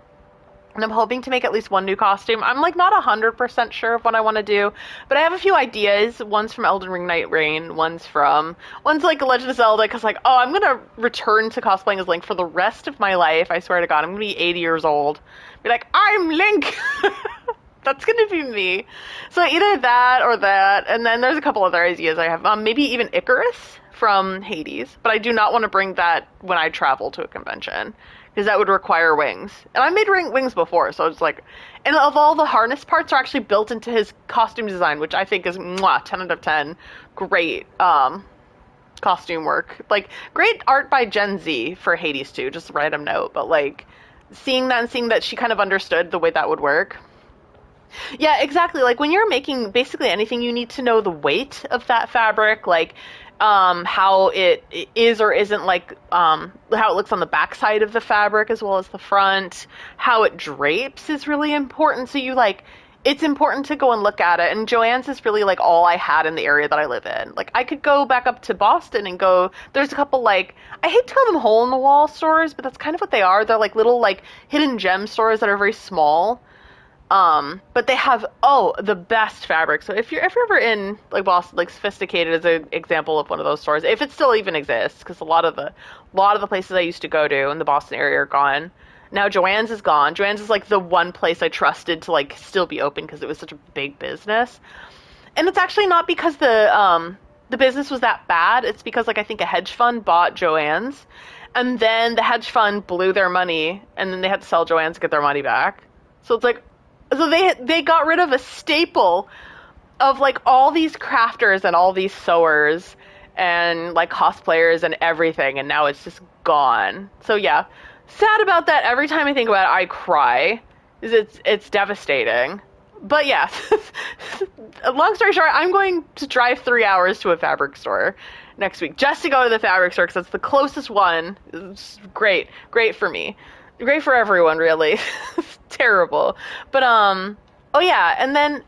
And I'm hoping to make at least one new costume. I'm, like, not 100% sure of what I want to do, but I have a few ideas. One's from Elden Ring Night Rain, one's like Legend of Zelda, because, like, I'm going to return to cosplaying as Link for the rest of my life. I swear to God, I'm going to be 80 years old. Be like, I'm Link! That's going to be me. So either that or that, and then there's a couple other ideas I have. Maybe even Icarus from Hades, but I do not want to bring that when I travel to a convention, because that would require wings. And I made wings before, so it's like... And of all the harness parts are actually built into his costume design, which I think is 10 out of 10. Great costume work. Like, great art by Gen Z for Hades too, just a random note. But, like, seeing that she kind of understood the way that would work. Yeah, exactly. Like, when you're making basically anything, you need to know the weight of that fabric, like... how it is or isn't, like, how it looks on the back side of the fabric as well as the front. How it drapes is really important. So it's important to go and look at it. And Joann's is really, like, all I had in the area that I live in. Like, I could go back up to Boston and there's a couple, like, I hate to call them hole-in-the-wall stores, but that's kind of what they are. They're, like, little, like, hidden gem stores that are very small. But they have, the best fabric. So if you're ever in, like, Boston, like, Sophisticated is an example of one of those stores, if it still even exists, because a lot of the places I used to go to in the Boston area are gone. Now Joann's is gone. Joann's is, like, the one place I trusted to, like, still be open, because it was such a big business. And it's actually not because the business was that bad. It's because, like, I think a hedge fund bought Joann's, and then the hedge fund blew their money, and then they had to sell Joann's to get their money back. So it's like, so they got rid of a staple of, like, all these crafters and all these sewers and, like, cosplayers and everything, and now it's just gone. So yeah, sad about that. Every time I think about it, I cry. It's devastating. But yeah, long story short, I'm going to drive 3 hours to a fabric store next week just to go to the fabric store, because that's the closest one. It's great for me. Great for everyone, really. It's terrible. But, oh yeah, and then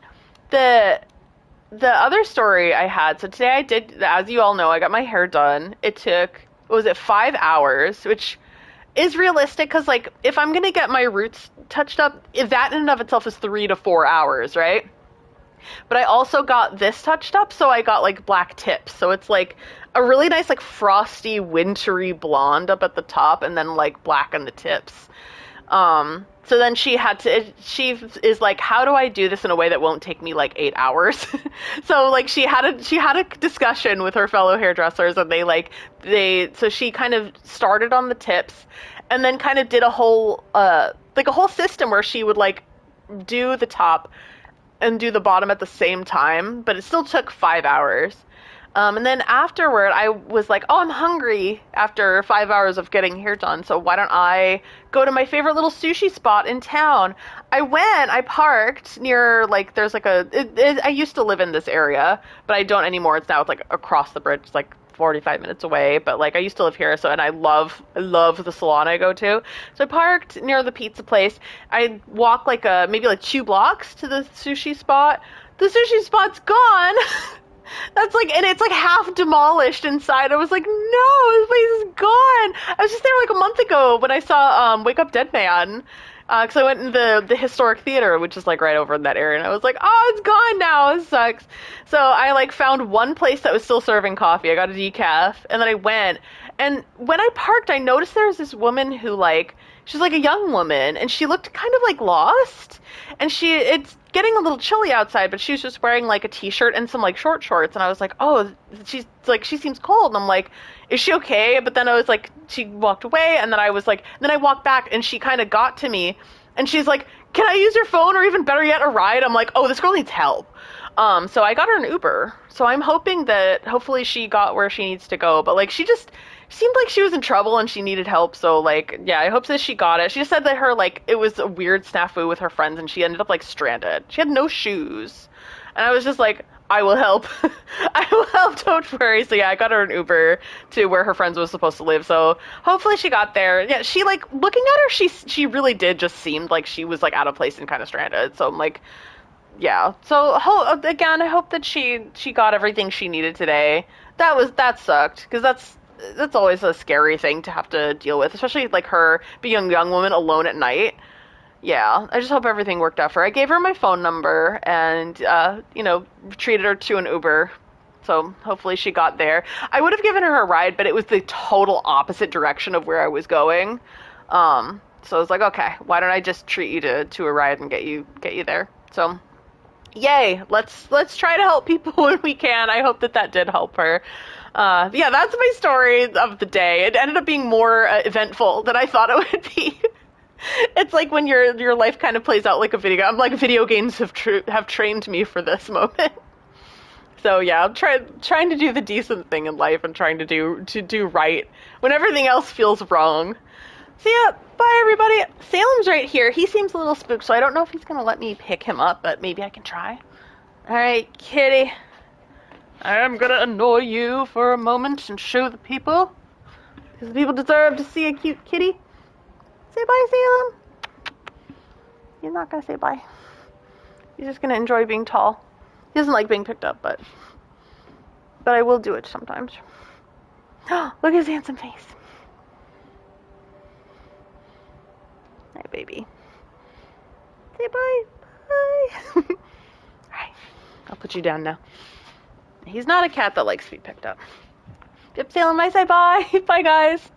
the other story I had, so today I did, as you all know, I got my hair done. It took, 5 hours, which is realistic, because, like, if I'm going to get my roots touched up, that in and of itself is 3 to 4 hours, right? But I also got this touched up, so I got, like, black tips. So it's, like, a really nice, like, frosty, wintry blonde up at the top, and then, like, black on the tips. So then she is like, how do I do this in a way that won't take me like 8 hours? So like she had a discussion with her fellow hairdressers, and so she kind of started on the tips and then kind of did a whole system where she would like do the top and do the bottom at the same time, but it still took 5 hours. And then afterward, I was like, oh, I'm hungry after 5 hours of getting hair done, so why don't I go to my favorite little sushi spot in town? I parked near, like, there's like I used to live in this area, but I don't anymore. It's now, it's like across the bridge, it's like 45 minutes away, but like I used to live here, and I love the salon I go to. So I parked near the pizza place. I walked like maybe like 2 blocks to the sushi spot. The sushi spot's gone. That's like, and it's like half demolished inside. I was like, no, this place is gone. I was just there like a month ago when I saw Wake Up Dead Man, because I went in the historic theater, which is like right over in that area, and I was like, oh, it's gone now. It sucks. So I like found one place that was still serving coffee. I got a decaf, and then I went. And when I parked, I noticed there was this woman who like, she's like a young woman, and she looked kind of like lost. And it's getting a little chilly outside, but she was just wearing like a t-shirt and some like short shorts. And I was like, oh, she seems cold. And I'm like, is she okay? But then I was like, she walked away, and then I was like, then I walked back, and she kind of got to me, and she's like, can I use your phone, or even better yet, a ride? I'm like, oh, this girl needs help. So I got her an Uber. So I'm hoping that hopefully she got where she needs to go. But like, she just seemed like she was in trouble and she needed help. So like, yeah, I hope that she got it. She just said that it was a weird snafu with her friends, and she ended up like stranded. She had no shoes. And I was just like, I will help. I will help, don't worry. So yeah, I got her an Uber to where her friends was supposed to live. So hopefully she got there. Yeah, she like, looking at her, she really did just seemed like she was like out of place and kind of stranded. So I'm like, yeah. So again, I hope that she got everything she needed today. That sucked, because that's always a scary thing to have to deal with, especially like her being a young woman alone at night. Yeah, I just hope everything worked out for her. I gave her my phone number and, treated her to an Uber. So hopefully she got there. I would have given her a ride, but it was the total opposite direction of where I was going. So I was like, okay, why don't I just treat you to a ride and get you there? So, yay, let's try to help people when we can. I hope that did help her. Yeah, that's my story of the day. It ended up being more eventful than I thought it would be. It's like when your life kind of plays out like a video. I'm like, video games have trained me for this moment. So yeah, I'm trying to do the decent thing in life and trying to do right when everything else feels wrong. So yeah, bye everybody. Salem's right here. He seems a little spooked, so I don't know if he's gonna let me pick him up, but maybe I can try. All right, kitty. I am gonna annoy you for a moment and show the people, because the people deserve to see a cute kitty. Say bye, Salem. He's not gonna say bye. He's just gonna enjoy being tall. He doesn't like being picked up, but I will do it sometimes. Look at his handsome face. Hi, baby. Say bye. Bye. Alright, I'll put you down now. He's not a cat that likes to be picked up. Yep, Salem, I say bye. Bye, guys.